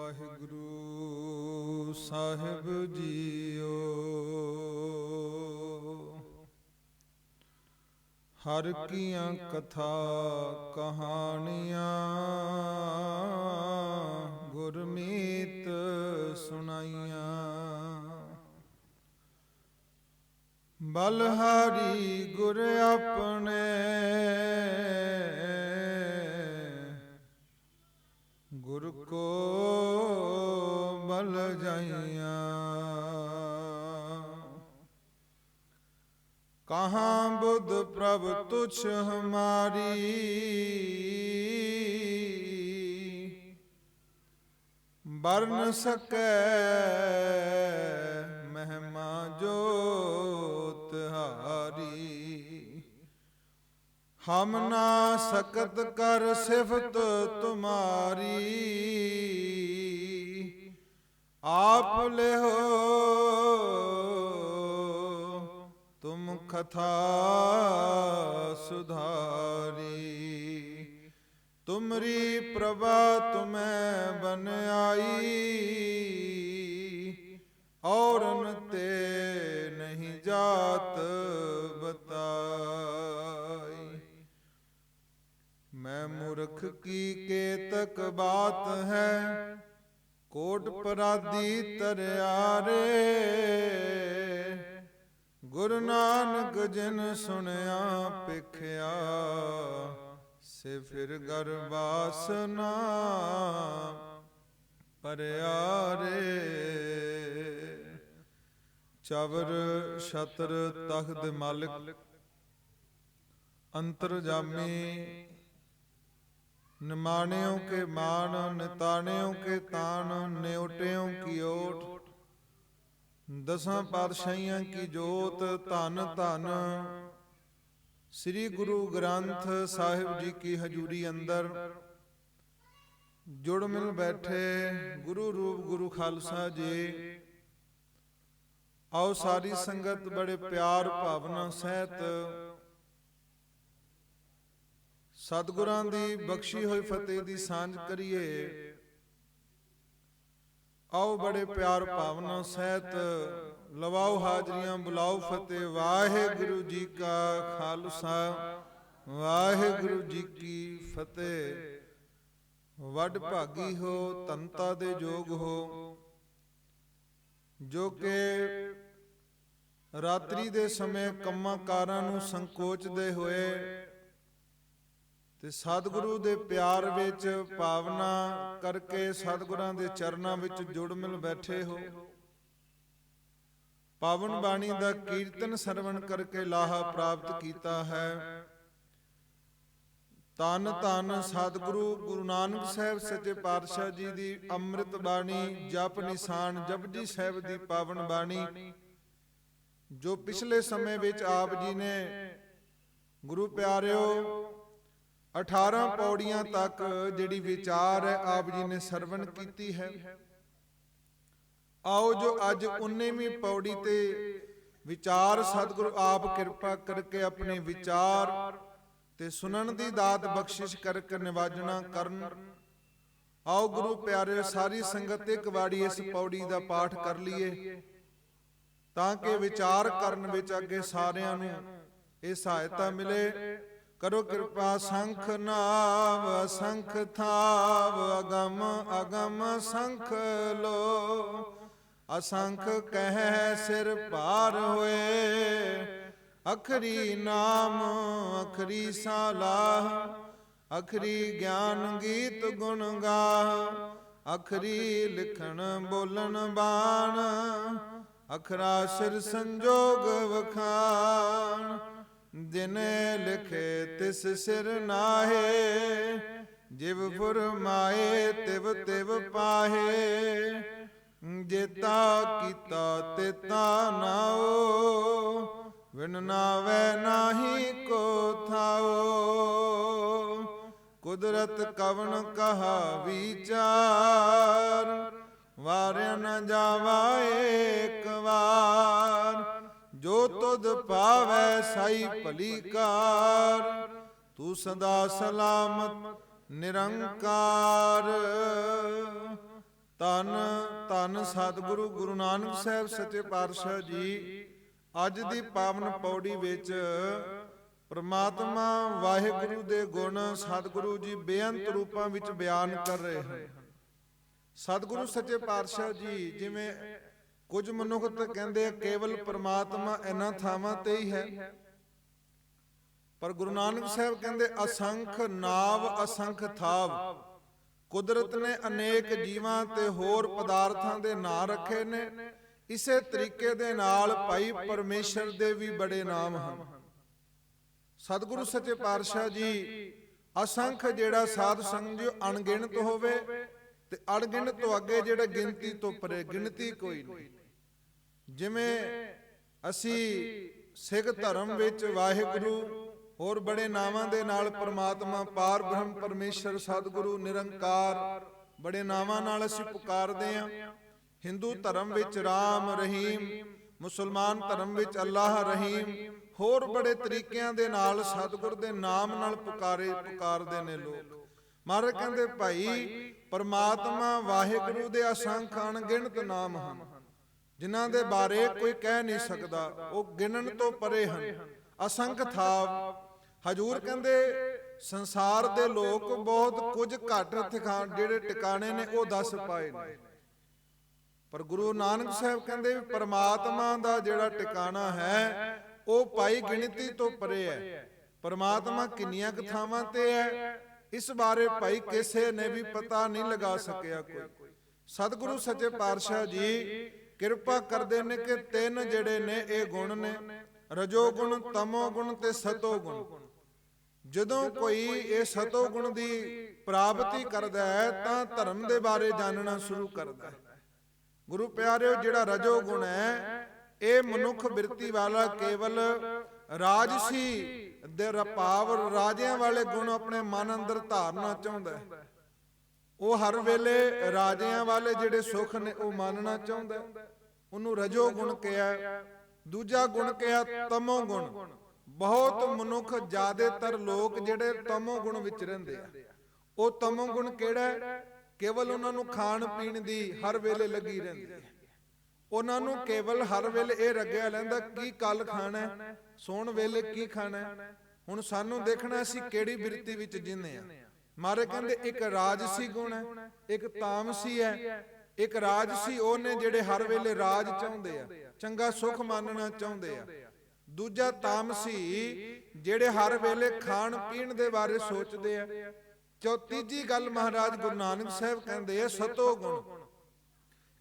ਵਾਹਿਗੁਰੂ ਸਾਹਿਬ JIO. ਹਰ ਕੀਆਂ ਕਥਾ ਕਹਾਣੀਆਂ ਗੁਰਮੀਤ ਸੁਣਾਈਆਂ। ਬਲਹਾਰੀ ਗੁਰ ਆਪਣੇ ਗੁਰ ਕੋ ਬਲ ਜਾਈਆਂ। ਕਹਾਂ ਬੁੱਧ ਪ੍ਰਭ ਤੁਛ ਹਮਾਰੀ ਬਰਨ ਸਕੈ ਮਹਿਮਾ ਜੋਤ ਹਾਰੀ। ਹਮ ਨਾ ਸਕਤ ਕਰ ਸਿਫਤ ਤੁਮਾਰੀ ਆਪ ਲਿਹੋ ਤੁਮ ਕਥਾ ਸੁਧਾਰੀ। ਤੁਮਰੀ ਪ੍ਰਭਾ ਤੁਮੈ ਬਨ ਆਈ ਔਰਨ ਤੇ ਨਹੀਂ ਜਾਤ ਬਤਾਈ। ਮੈਂ ਮੂਰਖ ਕੀ ਕੇਤਕ ਬਾਤ ਹੈ ਕੋਟ ਪਰਾਧੀ ਤਰਿਆਰੇ। ਗੁਰੂ ਨਾਨਕ ਜਿਨ ਸੁਣਿਆ ਪੇਖਿਆ ਸੇ ਫਿਰ ਗਰਬਾਸਨਾ ਪਰਿਆਰੇ। ਚਵਰ ਛਤਰ ਤਖਤ ਮਾਲਿਕ ਅੰਤਰਜਾਮੀ ਨਿਮਾਣਿਓ ਕੇ ਮਾਣ ਨਿਤਾਣਿਓ ਕੇ ਤਾਣ ਨਿਉਟਿਓ ਕੀ ਓਟ। ਦਸਾਂ ਪਾਤਸ਼ਾਹੀਆਂ ਕੀ ਜੋਤ ਧੰਨ ਧੰਨ ਸ੍ਰੀ ਗੁਰੂ ਗ੍ਰੰਥ ਸਾਹਿਬ ਜੀ ਕੀ ਹਜ਼ੂਰੀ ਅੰਦਰ ਜੁੜ ਮਿਲ ਬੈਠੇ ਗੁਰੂ ਰੂਪ ਗੁਰੂ ਖਾਲਸਾ ਜੀ। ਆਓ ਸਾਰੀ ਸੰਗਤ ਬੜੇ ਪਿਆਰ ਭਾਵਨਾ ਸਹਿਤ ਸਤਿਗੁਰਾਂ ਦੀ ਬਖਸ਼ੀ ਹੋਈ ਫਤਿਹ ਦੀ ਸਾਂਝ ਕਰੀਏ। ਆਓ ਬੜੇ ਪਿਆਰ ਭਾਵਨਾ ਸਹਿਤ ਲਵਾਓ ਹਾਜ਼ਰੀਆਂ ਬੁਲਾਓ ਫਤਿਹ। ਵਾਹਿਗੁਰੂ ਜੀ ਕਾ ਖਾਲਸਾ ਵਾਹਿਗੁਰੂ ਜੀ ਕੀ ਫਤਿਹ। ਵੱਡ ਭਾਗੀ ਹੋ ਤਨਤਾ ਦੇ ਜੋਗ ਹੋ ਜੋ ਕਿ ਰਾਤਰੀ ਦੇ ਸਮੇਂ ਕੰਮਾਂ ਕਾਰਾਂ ਨੂੰ ਸੰਕੋਚਦੇ ਹੋਏ ਤੇ ਸਤਿਗੁਰੂ ਦੇ ਪਿਆਰ ਵਿੱਚ ਭਾਵਨਾ ਕਰਕੇ ਸਤਿਗੁਰਾਂ ਦੇ ਚਰਨਾਂ ਵਿੱਚ ਜੁੜ ਮਿਲ ਬੈਠੇ ਹੋ। ਪਾਵਨ ਬਾਣੀ ਦਾ ਕੀਰਤਨ ਸਰਵਣ ਕਰਕੇ ਲਾਹਾ ਪ੍ਰਾਪਤ ਕੀਤਾ ਹੈ। ਧੰਨ ਧੰਨ ਸਤਿਗੁਰੂ ਗੁਰੂ ਨਾਨਕ ਸਾਹਿਬ ਸੱਚੇ ਪਾਤਸ਼ਾਹ ਜੀ ਦੀ ਅੰਮ੍ਰਿਤ ਬਾਣੀ ਜਪ ਨਿਸ਼ਾਨ ਜਪਜੀ ਸਾਹਿਬ ਦੀ ਪਾਵਨ ਬਾਣੀ ਜੋ ਪਿਛਲੇ ਸਮੇਂ ਵਿੱਚ ਆਪ ਜੀ ਨੇ ਗੁਰੂ ਪਿਆਰਿਓ 18 ਪੌੜੀਆਂ ਤੱਕ ਜਿਹੜੀ ਵਿਚਾਰ ਹੈ ਆਪ ਜੀ ਨੇ ਸਰਵਣ ਕੀਤੀ ਹੈ। ਆਓ ਜੋ ਅੱਜ 19ਵੀਂ ਪੌੜੀ ਤੇ ਵਿਚਾਰ ਸਤਿਗੁਰੂ ਆਪ ਕਿਰਪਾ ਕਰਕੇ ਆਪਣੇ ਵਿਚਾਰ ਤੇ ਸੁਣਨ ਦੀ ਦਾਤ ਬਖਸ਼ਿਸ਼ ਕਰਕੇ ਨਿਵਾਜਣਾ ਕਰਨ। ਆਓ ਗੁਰੂ ਪਿਆਰੇ ਸਾਰੀ ਸੰਗਤ ਇੱਕ ਵਾਰੀ ਇਸ ਪੌੜੀ ਦਾ ਪਾਠ ਕਰ ਲਈਏ ਤਾਂ ਕਿ ਵਿਚਾਰ ਕਰਨ ਵਿੱਚ ਅੱਗੇ ਸਾਰਿਆਂ ਨੂੰ ਇਹ ਸਹਾਇਤਾ ਮਿਲੇ। ਕਰੋ ਕਿਰਪਾ। ਸੰਖ ਨਾਵ ਅਸੰਖ ਥਾਵ ਅਗਮ ਅਗਮ ਸੰਖ ਲੋ। ਅਸੰਖ ਕਹਿ ਸਿਰ ਭਾਰ ਹੋਏ ਅਖਰੀ ਨਾਮ ਅਖਰੀ ਸਾਲਾਹ। ਅਖਰੀ ਗਿਆਨ ਗੀਤ ਗੁਣ ਗਾਹ ਅਖਰੀ ਲਿਖਣ ਬੋਲਣ ਬਾਣ। ਅਖਰਾ ਸਿਰ ਸੰਜੋਗ ਵਖਾਣ ਜਿਨੇ ਲਿਖੇ ਤਿਸ ਸਿਰ ਨਾਹੇ। ਜਿਵ ਫੁਰਮਾਏ ਤਿਵ ਤਿਵ ਪਾਹੇ। ਜੇਤਾ ਕੀਤਾ ਤੇਤਾ ਨਾਓ ਵਿਣ ਨਾਵੈ ਨਾਹੀ ਕੋ ਥਾਓ। ਕੁਦਰਤ ਕਵਣ ਕਹਾ ਵਿਚਾਰ ਵਾਰਿਆ ਨ ਜਾਵਾ ਏਕ ਵਾਰ। ਜੋ ਤੁਧ ਪਾਵੈ ਸਾਈ ਭਲੀ ਕਾਰ ਤੂੰ ਸਦਾ ਸਲਾਮਤ ਨਿਰੰਕਾਰ। ਧੰਨ ਧੰਨ ਸਤਿਗੁਰੂ ਗੁਰੂ ਨਾਨਕ ਸਾਹਿਬ ਸੱਚੇ ਪਾਤਸ਼ਾਹ ਜੀ ਅੱਜ ਦੀ ਪਾਵਨ ਪੌੜੀ ਵਿੱਚ ਪ੍ਰਮਾਤਮਾ ਵਾਹਿਗੁਰੂ ਦੇ ਗੁਣ ਸਤਿਗੁਰੂ ਜੀ ਬੇਅੰਤ ਰੂਪਾਂ ਵਿੱਚ ਬਿਆਨ ਕਰ ਰਹੇ ਹਨ। ਸਤਿਗੁਰੂ ਸੱਚੇ ਪਾਤਸ਼ਾਹ ਜੀ, ਜਿਵੇਂ ਕੁਝ ਮਨੁੱਖ ਤਾਂ ਕਹਿੰਦੇ ਆ ਕੇਵਲ ਪ੍ਰਮਾਤਮਾ ਇਹਨਾਂ ਥਾਵਾਂ ਤੇ ਹੀ ਹੈ, ਪਰ ਗੁਰੂ ਨਾਨਕ ਸਾਹਿਬ ਕਹਿੰਦੇ ਅਸੰਖ ਨਾਵ ਅਸੰਖ ਥਾਵ। ਕੁਦਰਤ ਨੇ ਅਨੇਕ ਜੀਵਾਂ ਤੇ ਹੋਰ ਪਦਾਰਥਾਂ ਦੇ ਨਾਂ ਰੱਖੇ ਨੇ। ਇਸੇ ਤਰੀਕੇ ਦੇ ਨਾਲ ਭਾਈ ਪਰਮੇਸ਼ਰ ਦੇ ਵੀ ਬੜੇ ਨਾਮ ਹਨ। ਸਤਿਗੁਰੂ ਸੱਚੇ ਪਾਤਸ਼ਾਹ ਜੀ ਅਸੰਖ ਜਿਹੜਾ ਸਾਧ ਸੰਗਤ ਜੋ ਅਣਗਿਣਤ ਹੋਵੇ, ਤੇ ਅਣਗਿਣਤ ਤੋਂ ਅੱਗੇ ਜਿਹੜਾ ਗਿਣਤੀ ਤੋਂ ਪਰੇ, ਗਿਣਤੀ ਕੋਈ ਨਹੀਂ। ਜਿਵੇਂ ਅਸੀਂ ਸਿੱਖ ਧਰਮ ਵਿੱਚ ਵਾਹਿਗੁਰੂ ਹੋਰ ਬੜੇ ਨਾਵਾਂ ਦੇ ਨਾਲ ਪ੍ਰਮਾਤਮਾ ਪਾਰ ਬ੍ਰਹਮ ਪਰਮੇਸ਼ਰ ਸਤਿਗੁਰੂ ਨਿਰੰਕਾਰ ਬੜੇ ਨਾਵਾਂ ਨਾਲ ਅਸੀਂ ਪੁਕਾਰਦੇ ਹਾਂ। ਹਿੰਦੂ ਧਰਮ ਵਿੱਚ ਰਾਮ ਰਹੀਮ, ਮੁਸਲਮਾਨ ਧਰਮ ਵਿੱਚ ਅੱਲਾਹ ਰਹੀਮ, ਹੋਰ ਬੜੇ ਤਰੀਕਿਆਂ ਦੇ ਨਾਲ ਸਤਿਗੁਰ ਦੇ ਨਾਮ ਨਾਲ ਪੁਕਾਰਦੇ ਨੇ ਲੋਕ। ਮਹਾਰਾਜ ਕਹਿੰਦੇ ਭਾਈ ਪਰਮਾਤਮਾ ਵਾਹਿਗੁਰੂ ਦੇ ਅਸੰਖ ਅਣਗਿਣਤ ਨਾਮ ਹਨ, ਜਿਨ੍ਹਾਂ ਦੇ ਬਾਰੇ ਕੋਈ ਕਹਿ ਨਹੀਂ ਸਕਦਾ, ਉਹ ਗਿਣਨ ਤੋਂ ਪਰੇ ਹਨ। ਅਸੰਖ ਥਾਵ। ਹਜੂਰ ਕਹਿੰਦੇ ਸੰਸਾਰ ਦੇ ਲੋਕ ਬਹੁਤ ਕੁਝ ਘੱਟ ਜਿਹੜੇ ਟਿਕਾਣੇ ਨੇ ਉਹ ਦੱਸ ਪਾਏ ਨੇ, ਪਰ ਗੁਰੂ ਨਾਨਕ ਸਾਹਿਬ ਕਹਿੰਦੇ ਵੀ ਪਰਮਾਤਮਾ ਦਾ ਜਿਹੜਾ ਟਿਕਾਣਾ ਹੈ ਉਹ ਭਾਈ ਗਿਣਤੀ ਤੋਂ ਪਰੇ ਹੈ। ਪਰਮਾਤਮਾ ਕਿੰਨੀਆਂ ਕੁ ਥਾਵਾਂ ਤੇ ਹੈ, ਇਸ ਬਾਰੇ ਭਾਈ ਕਿਸੇ ਨੇ ਵੀ ਪਤਾ ਨਹੀਂ ਲਗਾ ਸਕਿਆ ਕੋਈ। ਸਤਿਗੁਰੂ ਸੱਚੇ ਪਾਤਸ਼ਾਹ ਜੀ ਕਿਰਪਾ ਕਰਦੇ ਨੇ ਕਿ ਤਿੰਨ ਜਿਹੜੇ ਨੇ ਇਹ ਗੁਣ ਨੇ, ਰਜੋ ਗੁਣ, ਤਮੋ ਗੁਣ ਤੇ ਸਤੋ ਗੁਣ। ਜਦੋਂ ਕੋਈ ਇਹ ਸਤੋ ਗੁਣ ਦੀ ਪ੍ਰਾਪਤੀ ਕਰਦਾ ਹੈ ਤਾਂ ਧਰਮ ਦੇ ਬਾਰੇ ਜਾਣਨਾ ਸ਼ੁਰੂ ਕਰਦਾ ਹੈ। ਗੁਰੂ ਪਿਆਰਿਓ, ਜਿਹੜਾ ਰਜੋ ਗੁਣ ਹੈ ਇਹ ਮਨੁੱਖ ਬਿਰਤੀ ਵਾਲਾ ਕੇਵਲ ਰਾਜਸੀ ਦੇ ਭਾਵ ਰਾਜਿਆਂ ਵਾਲੇ ਗੁਣ ਆਪਣੇ ਮਨ ਅੰਦਰ ਧਾਰਨਾ ਚਾਹੁੰਦਾ ਹੈ। ਉਹ ਹਰ ਵੇਲੇ ਰਾਜਿਆਂ ਵਾਲੇ ਜਿਹੜੇ ਸੁੱਖ ਨੇ ਉਹ ਮੰਨਣਾ ਚਾਹੁੰਦਾ, ਉਹਨੂੰ ਰਜੋ ਗੁਣ ਕਿਹਾ। ਦੂਜਾ ਗੁਣ ਕਿਹਾ ਤਮੋ ਗੁਣ। ਬਹੁਤ ਮਨੁੱਖ, ਜ਼ਿਆਦਾਤਰ ਲੋਕ ਜਿਹੜੇ ਤਮੋ ਗੁਣ ਵਿੱਚ ਰਹਿੰਦੇ ਆ। ਉਹ ਤਮੋ ਗੁਣ ਕਿਹੜਾ? ਕੇਵਲ ਉਹਨਾਂ ਨੂੰ ਖਾਣ ਪੀਣ ਦੀ ਹਰ ਵੇਲੇ ਲੱਗੀ ਰਹਿੰਦੀ ਹੈ। ਉਹਨਾਂ ਨੂੰ ਕੇਵਲ ਹਰ ਵੇਲੇ ਇਹ ਲੱਗਿਆ ਲੈਂਦਾ ਕੀ ਕੱਲ ਖਾਣਾ, ਸੌਣ ਵੇਲੇ ਕੀ ਖਾਣਾ। ਹੁਣ ਸਾਨੂੰ ਦੇਖਣਾ ਅਸੀਂ ਕਿਹੜੀ ਬਿਰਤੀ ਵਿੱਚ ਜਿੰਨੇ ਆ। ਮਾਰੇ ਕਹਿੰਦੇ ਇੱਕ ਰਾਜਸੀ ਗੁਣ ਹੈ, ਇੱਕ ਤਾਮਸੀ ਹੈ। ਇੱਕ ਰਾਜਸੀ ਉਹ ਨੇ ਜਿਹੜੇ ਹਰ ਵੇਲੇ ਰਾਜ ਚਾਹੁੰਦੇ ਆ, ਚੰਗਾ ਸੁੱਖ ਮੰਨਣਾ ਚਾਹੁੰਦੇ ਆ। ਦੂਜਾ ਤਾਮਸੀ ਜਿਹੜੇ ਹਰ ਵੇਲੇ ਖਾਣ ਪੀਣ ਦੇ ਬਾਰੇ ਸੋਚਦੇ ਆ। ਤੀਜੀ ਗੱਲ ਮਹਾਰਾਜ ਗੁਰੂ ਨਾਨਕ ਸਾਹਿਬ ਕਹਿੰਦੇ ਆ ਸਤੋ ਗੁਣ,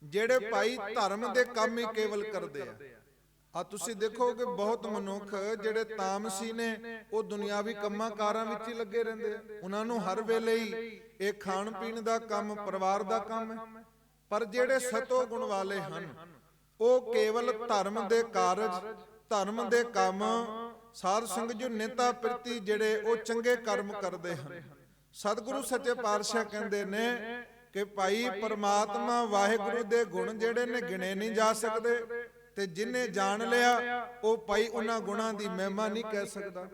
ਜਿਹੜੇ ਭਾਈ ਧਰਮ ਦੇ ਕੰਮ ਹੀ ਕੇਵਲ ਕਰਦੇ ਆ। ਆ ਤੁਸੀਂ ਦੇਖੋਗੇ ਬਹੁਤ ਮਨੁੱਖ ਜਿਹੜੇ ਤਾਮਸੀ ਨੇ ਉਹ ਦੁਨਿਆਵੀ ਕੰਮਾਂ ਕਾਰਾਂ ਵਿੱਚ ਹੀ ਲੱਗੇ ਰਹਿੰਦੇ ਆ। ਉਹਨਾਂ ਨੂੰ ਹਰ ਵੇਲੇ ਹੀ ਇਹ ਖਾਣ ਪੀਣ ਦਾ ਕੰਮ, ਪਰਿਵਾਰ ਦਾ ਕੰਮ ਹੈ। ਪਰ ਜਿਹੜੇ ਸਤੋ ਗੁਣ ਵਾਲੇ ਹਨ ਉਹ ਕੇਵਲ ਧਰਮ ਦੇ ਕਾਰਜ, ਧਰਮ ਦੇ ਕੰਮ, ਸਾਧ ਸੰਗਤ ਜੋ ਨਿਤਾ ਪ੍ਰਤੀ ਜਿਹੜੇ ਉਹ ਚੰਗੇ ਕਰਮ ਕਰਦੇ ਹਨ। ਸਤਿਗੁਰੂ ਸੱਚੇ ਪਾਤਸ਼ਾਹ ਕਹਿੰਦੇ ਨੇ ਕਿ ਭਾਈ ਪਰਮਾਤਮਾ ਵਾਹਿਗੁਰੂ ਦੇ ਗੁਣ ਜਿਹੜੇ ਨੇ ਗਿਣੇ ਨਹੀਂ ਜਾ ਸਕਦੇ, ਤੇ ਜਿਨੇ ਜਾਣ ਲਿਆ ਉਹ ਭਾਈ ਉਹਨਾਂ ਗੁਣਾਂ ਦੀ ਮਹਿਮਾ ਨਹੀਂ ਕਹਿ ਸਕਦਾ।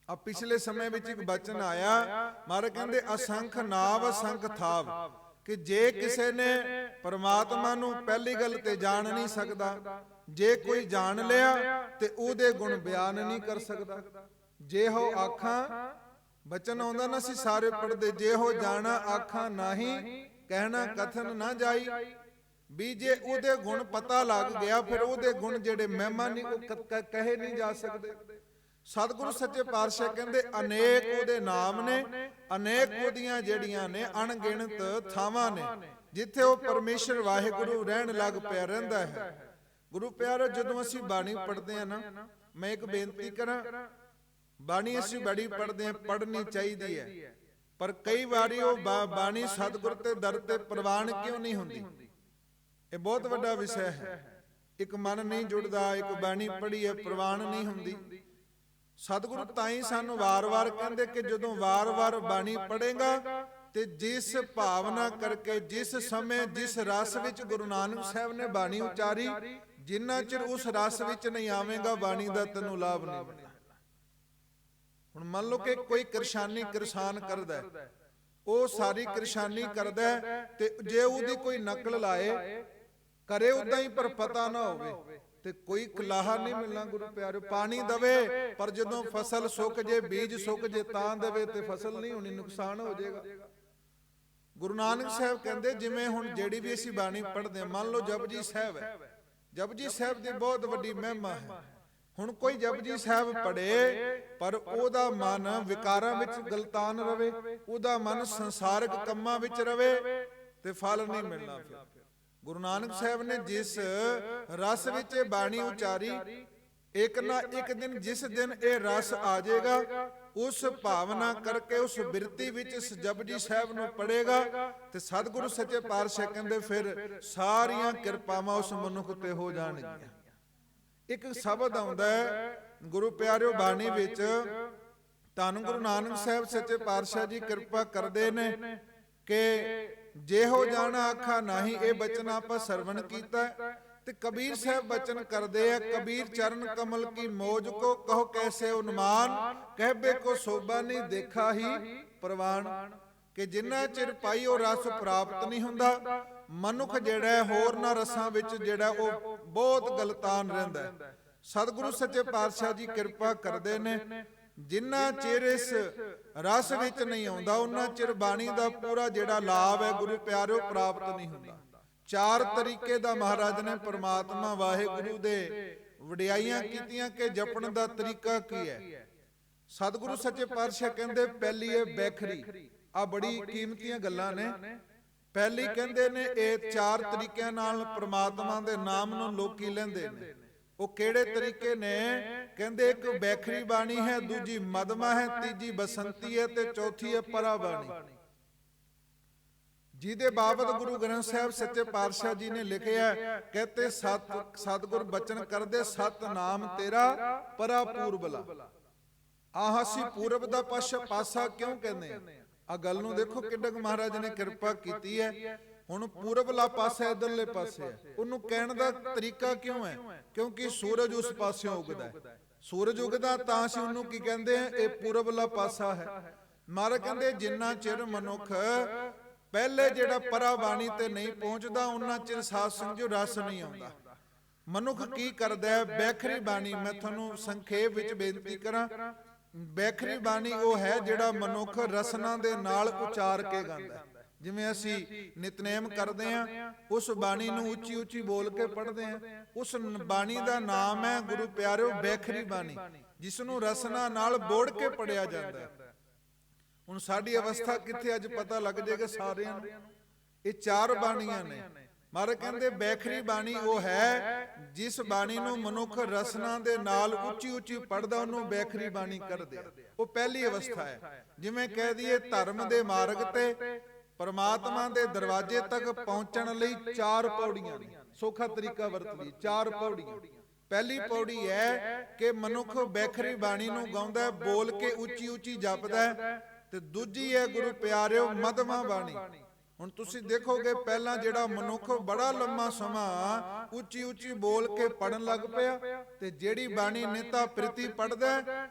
ਆ ਪਿਛਲੇ ਸਮੇਂ ਵਿੱਚ ਇੱਕ ਬਚਨ ਆਇਆ, ਮਹਾਰਾਜ ਕਹਿੰਦੇ ਅਸੰਖ ਨਾਵ ਅਸੰਖ ਥਾਵ, ਕਿ ਜੇ ਕਿਸੇ ਨੇ ਪਰਮਾਤਮਾ ਨੂੰ ਪਹਿਲੀ ਗੱਲ ਤੇ ਜਾਣ ਨਹੀਂ ਸਕਦਾ, ਜੇ ਕੋਈ ਜਾਣ ਲਿਆ ਤੇ ਉਹਦੇ ਗੁਣ ਬਿਆਨ ਨਹੀਂ ਕਰ ਸਕਦਾ। ਜੇ ਹੋ ਆਖਾਂ, ਬਚਨ ਆਉਂਦਾ ਨਾ ਸੀ ਸਾਰੇ ਪੜਦੇ, ਜੇ ਹੋ ਜਾਣਾ ਆਖਾਂ ਨਹੀਂ, ਕਹਿਣਾ ਕਥਨ ਨਾ ਜਾਈ। ਵੀ ਜੇ ਉਹਦੇ ਗੁਣ ਪਤਾ ਲੱਗ ਗਿਆ ਫਿਰ ਉਹਦੇ ਗੁਣ ਜਿਹੜੇ ਮਹਿਮਾ ਨਹੀਂ ਉਹ ਕਹੇ ਨਹੀਂ ਜਾ ਸਕਦੇ। ਸਤਿਗੁਰੂ ਸੱਚੇ ਪਾਤਸ਼ਾਹ ਕਹਿੰਦੇ ਅਨੇਕ ਉਹਦੇ ਨਾਮ ਨੇ, ਅਨੇਕ ਉਹਦੀਆਂ ਜਿਹੜੀਆਂ ਨੇ ਅਣਗਿਣਤ ਥਾਵਾਂ ਨੇ ਜਿੱਥੇ ਉਹ ਪਰਮੇਸ਼ਰ ਵਾਹਿਗੁਰੂ ਰਹਿਣ ਲੱਗ ਪਿਆ ਰਹਿੰਦਾ ਹੈ। ਗੁਰੂ ਪਿਆਰੋ, ਜਦੋਂ ਅਸੀਂ ਬਾਣੀ ਪੜ੍ਹਦੇ ਆ ਨਾ, ਮੈਂ ਇੱਕ ਬੇਨਤੀ ਕਰਾਂ, ਬਾਣੀ ਅਸੀਂ ਬੜੀ ਪੜ੍ਹਦੇ ਆ, ਪੜ੍ਹਨੀ ਚਾਹੀਦੀ ਹੈ, ਪਰ ਕਈ ਵਾਰੀ ਉਹ ਬਾਣੀ ਸਤਿਗੁਰ ਤੇ ਦਰ ਤੇ ਪ੍ਰਵਾਨ ਕਿਉਂ ਨਹੀਂ ਹੁੰਦੀ? ਇਹ ਬਹੁਤ ਵੱਡਾ ਵਿਸ਼ਾ ਹੈ। ਇੱਕ ਮਨ ਨਹੀਂ ਜੁੜਦਾ, ਇੱਕ ਬਾਣੀ ਪੜ੍ਹੀ ਹੈ ਪ੍ਰਵਾਨ ਨਹੀਂ ਹੁੰਦੀ। ਸਤਿਗੁਰੂ ਤਾਂ ਹੀ ਸਾਨੂੰ ਵਾਰ-ਵਾਰ ਕਹਿੰਦੇ ਕਿ ਜਦੋਂ ਵਾਰ-ਵਾਰ ਬਾਣੀ ਪੜ੍ਹੇਗਾ ਤੇ ਜਿਸ ਭਾਵਨਾ ਕਰਕੇ, ਜਿਸ ਸਮੇਂ, ਜਿਸ ਰਸ ਵਿੱਚ ਗੁਰੂ ਨਾਨਕ ਸਾਹਿਬ ਨੇ ਬਾਣੀ ਉਚਾਰੀ, ਜਿੰਨਾ ਚਿਰ ਉਸ ਰਸ ਵਿੱਚ ਨਹੀਂ ਆਵੇਂਗਾ ਬਾਣੀ ਦਾ ਤੈਨੂੰ ਲਾਭ ਨਹੀਂ ਮਿਲਣਾ। ਹੁਣ ਮੰਨ ਲਓ ਕਿ ਕੋਈ ਕਿਰਸਾਨੀ ਕਿਰਸਾਨ ਕਰਦਾ, ਉਹ ਸਾਰੀ ਕਿਰਸ਼ਾਨੀ ਕਰਦਾ ਹੈ, ਤੇ ਜੇ ਉਹਦੀ ਕੋਈ ਨਕਲ ਲਾਏ ਕਰੇ ਉਦਾਂ ਹੀ ਪਰ ਪਤਾ ਨਾ ਹੋਵੇ ਤੇ ਕੋਈ ਕਲਾਹਾ ਨਹੀਂ ਮਿਲਣਾ। ਗੁਰੂ ਪਿਆਰਿਓ, ਪਾਣੀ ਦਵੇ ਪਰ ਜਦੋਂ ਫਸਲ ਸੁੱਕ ਜੇ, ਬੀਜ ਸੁੱਕ ਜੇ ਤਾਂ ਦੇਵੇ ਤੇ ਫਸਲ ਨਹੀਂ ਹੋਣੀ, ਨੁਕਸਾਨ ਹੋ ਜਾਏਗਾ। ਗੁਰੂ ਨਾਨਕ ਸਾਹਿਬ ਕਹਿੰਦੇ ਜਿਵੇਂ ਹੁਣ ਜਿਹੜੀ ਵੀ ਅਸੀਂ ਬਾਣੀ ਪੜ੍ਹਦੇ ਹਾਂ, ਮੰਨ ਲਓ ਜਪਜੀ ਸਾਹਿਬ ਹੈ, ਜਪਜੀ ਸਾਹਿਬ ਦੀ ਬਹੁਤ ਵੱਡੀ ਮਹਿਮਾ ਹੈ। ਹੁਣ ਕੋਈ ਜਪਜੀ ਸਾਹਿਬ ਪੜ੍ਹੇ ਪਰ ਉਹਦਾ ਮਨ ਵਿਕਾਰਾਂ ਵਿੱਚ ਗਲਤਾਨ ਰਵੇ, ਉਹਦਾ ਮਨ ਸੰਸਾਰਿਕ ਕੰਮਾਂ ਵਿੱਚ ਰਵੇ ਤੇ ਫਲ ਨਹੀਂ ਮਿਲਣਾ। ਫਿਰ ਗੁਰੂ ਨਾਨਕ ਸਾਹਿਬ ਨੇ ਜਿਸ ਰਸ ਵਿੱਚ ਇਹ ਬਾਣੀ ਉਚਾਰੀ, ਇੱਕ ਨਾ ਇੱਕ ਦਿਨ ਜਿਸ ਦਿਨ ਇਹ ਰਸ ਆ ਜਾਏਗਾ, ਉਸ ਭਾਵਨਾ ਕਰਕੇ ਉਸ ਬਿਰਤੀ ਵਿੱਚ ਇਸ ਜਪਜੀ ਸਾਹਿਬ ਨੂੰ ਪੜ੍ਹੇਗਾ ਤੇ ਸਤਿਗੁਰੂ ਸੱਚੇ ਪਾਤਸ਼ਾਹ ਕਹਿੰਦੇ ਫਿਰ ਸਾਰੀਆਂ ਕਿਰਪਾਵਾਂ ਉਸ ਮਨੁੱਖ ਤੇ ਹੋ ਜਾਣਗੀਆਂ। ਇੱਕ ਸ਼ਬਦ ਆਉਂਦਾ ਹੈ ਗੁਰੂ ਪਿਆਰਿਓ ਬਾਣੀ ਵਿੱਚ, ਧੰਨ ਗੁਰੂ ਨਾਨਕ ਸਾਹਿਬ ਸੱਚੇ ਪਾਤਸ਼ਾਹ ਜੀ ਕਿਰਪਾ ਕਰਦੇ ਨੇ ਕਿ ਜਿਹੋ ਜਾਣਾ ਆਖਾ ਨਹੀਂ, ਇਹ ਬਚਨ ਆਪਾਂ ਸਰਵਣ ਕੀਤਾ। ਤੇ ਕਬੀਰ ਸਾਹਿਬ ਬਚਨ ਕਰਦੇ ਆ, ਕਬੀਰ ਚਰਨ ਕਮਲ ਕੀ ਮੋਜ ਕੋ ਕਹੋ ਕੈਸੇ ਉਨਮਾਨ, ਕਹਿਬੇ ਕੋ ਸੋਭਾ ਨਹੀਂ ਦੇਖਾ ਹੀ ਪ੍ਰਵਾਨ। ਕਿ ਜਿੰਨਾ ਚਿਰ ਪਾਈ ਉਹ ਰਸ ਪ੍ਰਾਪਤ ਨਹੀਂ ਹੁੰਦਾ, ਮਨੁੱਖ ਜਿਹੜਾ ਹੋਰਨਾਂ ਰਸਾਂ ਵਿੱਚ ਜਿਹੜਾ ਉਹ ਬਹੁਤ ਗਲਤਾਨ ਰਹਿੰਦਾ। ਸਤਿਗੁਰੂ ਸੱਚੇ ਪਾਤਸ਼ਾਹ ਜੀ ਕਿਰਪਾ ਕਰਦੇ ਨੇ, ਜਿੰਨਾ ਚਿਰ ਇਸ ਰਸ ਵਿੱਚ ਨਹੀਂ ਆਉਂਦਾ ਉਹਨਾਂ ਚਿਰ ਬਾਣੀ ਦਾ ਪੂਰਾ ਜਿਹੜਾ ਲਾਭ ਹੈ ਗੁਰੂ ਪਿਆਰਿਓ ਪ੍ਰਾਪਤ ਨਹੀਂ ਹੁੰਦਾ। ਚਾਰ ਤਰੀਕੇ ਦਾ ਮਹਾਰਾਜ ਨੇ ਪ੍ਰਮਾਤਮਾ ਵਾਹਿਗੁਰੂ ਦੇ ਵਡਿਆਈਆਂ ਕੀਤੀਆਂ ਕਿ ਜਪਣ ਦਾ ਤਰੀਕਾ ਕੀ ਹੈ। ਸਤਿਗੁਰੂ ਸੱਚੇ ਪਾਤਸ਼ਾਹ ਕਹਿੰਦੇ ਪਹਿਲੀ ਹੈ ਬੈਖਰੀ। ਆ ਬੜੀ ਕੀਮਤੀਆਂ ਗੱਲਾਂ ਨੇ। ਪਹਿਲੀ ਕਹਿੰਦੇ ਨੇ ਇਹ ਚਾਰ ਤਰੀਕਿਆਂ ਨਾਲ ਪ੍ਰਮਾਤਮਾ ਦੇ ਨਾਮ ਨੂੰ ਲੋਕੀ ਲੈਂਦੇ ਨੇ। ਉਹ ਕਿਹੜੇ ਤਰੀਕੇ ਨੇ? ਕਹਿੰਦੇ ਇੱਕ ਬੈਖਰੀ ਬਾਣੀ ਹੈ, ਦੂਜੀ ਮਦਮਾ ਹੈ, ਤੀਜੀ ਬਸੰਤੀ ਹੈ ਤੇ ਚੌਥੀ ਹੈ ਪਰਾ ਬਾਣੀ। ਜਿਹਦੇ ਬਾਬਤ ਗੁਰੂ ਗ੍ਰੰਥ ਸਾਹਿਬ ਸੱਚੇ ਪਾਤਸ਼ਾਹ ਜੀ ਨੇ ਲਿਖਿਆ, ਕਹਤੇ ਸਤਿਗੁਰ ਬਚਨ ਕਰਦੇ ਸਤ ਨਾਮ ਤੇਰਾ ਪਰਾ ਪੂਰਬਲਾ। ਆਹ ਅਸੀਂ ਪੂਰਬ ਦਾ ਪਾਸਾ ਕਿਉਂ ਕਹਿੰਦੇ ਆ? ਆ ਗੱਲ ਨੂੰ ਦੇਖੋ ਕਿੱਡਾ ਮਹਾਰਾਜ ਨੇ ਕਿਰਪਾ ਕੀਤੀ ਹੈ। ਹੁਣ ਪੂਰਬਲਾ ਪਾਸਾ ਇਧਰਲੇ ਪਾਸੇ ਹੈ, ਉਹਨੂੰ ਕਹਿਣ ਦਾ ਤਰੀਕਾ ਕਿਉਂ ਹੈ? ਕਿਉਂਕਿ ਸੂਰਜ ਉਸ ਪਾਸਿਓਂ ਉਗਦਾ ਹੈ। ਸੂਰਜ ਉਗਦਾ ਤਾਂ ਅਸੀਂ ਉਹਨੂੰ ਕੀ ਕਹਿੰਦੇ ਆ? ਇਹ ਪੂਰਬਲਾ ਪਾਸਾ ਹੈ। ਮਹਾਰਾਜ ਕਹਿੰਦੇ ਜਿੰਨਾ ਚਿਰ ਮਨੁੱਖ ਪਹਿਲੇ ਜਿਹੜਾ ਪਰਾ ਬਾਣੀ ਤੇ ਨਹੀਂ ਪਹੁੰਚਦਾ, ਉਹਨਾਂ ਚਿਰ ਸਾਧ ਸੰਗਤ ਰਸ ਨਹੀਂ ਆਉਂਦਾ। ਮਨੁੱਖ ਕੀ ਕਰਦਾ ਹੈ? ਬੈਖਰੀ ਬਾਣੀ, ਮੈਂ ਤੁਹਾਨੂੰ ਸੰਖੇਪ ਵਿੱਚ ਬੇਨਤੀ ਕਰਾਂ, ਬੈਖਰੀ ਬਾਣੀ ਉਹ ਹੈ ਜਿਹੜਾ ਮਨੁੱਖ ਰਸਨਾ ਦੇ ਨਾਲ ਉਚਾਰ ਕੇ ਗਾਉਂਦਾ। ਜਿਵੇਂ ਅਸੀਂ ਨਿਤਨੇਮ ਕਰਦੇ ਆਂ, ਉਸ ਬਾਣੀ ਨੂੰ ਉੱਚੀ ਉੱਚੀ ਬੋਲ ਕੇ ਪੜ੍ਹਦੇ ਆਂ, ਉਸ ਬਾਣੀ ਦਾ ਨਾਮ ਹੈ ਗੁਰੂ ਪਿਆਰਿਓ ਬੈਖਰੀ ਬਾਣੀ, ਜਿਸ ਨੂੰ ਰਸਨਾ ਨਾਲ ਬੋੜ ਕੇ ਪੜਿਆ ਜਾਂਦਾ। ਹੁਣ ਸਾਡੀ ਅਵਸਥਾ ਕਿੱਥੇ ਅੱਜ ਪਤਾ ਲੱਗ ਜਾਏਗਾ ਸਾਰਿਆਂ ਨੂੰ। ਇਹ ਚਾਰ ਬਾਣੀਆਂ ਨੇ। ਮਹਾਰਾਜ ਕਹਿੰਦੇ ਬੈਖਰੀ ਬਾਣੀ ਉਹ ਹੈ ਜਿਸ ਬਾਣੀ ਨੂੰ ਮਨੁੱਖ ਰਸਨਾ ਦੇ ਨਾਲ ਉੱਚੀ ਉੱਚੀ ਪੜਦਾ, ਉਹਨੂੰ ਬੈਖਰੀ ਬਾਣੀ ਕਰਦੇ ਆ। ਉਹ ਪਹਿਲੀ ਅਵਸਥਾ ਹੈ। ਜਿਵੇਂ ਕਹਿ ਦਈਏ ਧਰਮ ਦੇ ਮਾਰਗ ਤੇ ਪਰਮਾਤਮਾ ਦੇ ਦਰਵਾਜ਼ੇ ਤੱਕ ਪਹੁੰਚਣ ਲਈ ਚਾਰ ਪੌੜੀਆਂ ਨੇ। ਸੌਖਾ ਤਰੀਕਾ ਵਰਤ ਲਈ, ਚਾਰ ਪੌੜੀਆਂ। ਪਹਿਲੀ ਪੌੜੀ ਹੈ ਕਿ ਮਨੁੱਖ ਬੈਖਰੀ ਬਾਣੀ ਨੂੰ ਗਾਉਂਦਾ, ਬੋਲ ਕੇ ਉੱਚੀ ਉੱਚੀ ਜਪਦਾ। ਤੇ ਦੂਜੀ ਹੈ ਗੁਰੂ ਪਿਆਰਿਓ ਮਦਮਾ ਬਾਣੀ। ਹੁਣ ਤੁਸੀਂ ਦੇਖੋਗੇ ਪਹਿਲਾਂ ਜਿਹੜਾ ਮਨੁੱਖ ਬੜਾ ਲੰਮਾ ਸਮਾਂ ਉੱਚੀ ਉੱਚੀ ਬੋਲ ਕੇ ਪੜਨ ਲੱਗ ਪਿਆ, ਤੇ ਜਿਹੜੀ ਬਾਣੀ ਨਿਤਾ ਪ੍ਰੀਤੀ ਪੜਦਾ,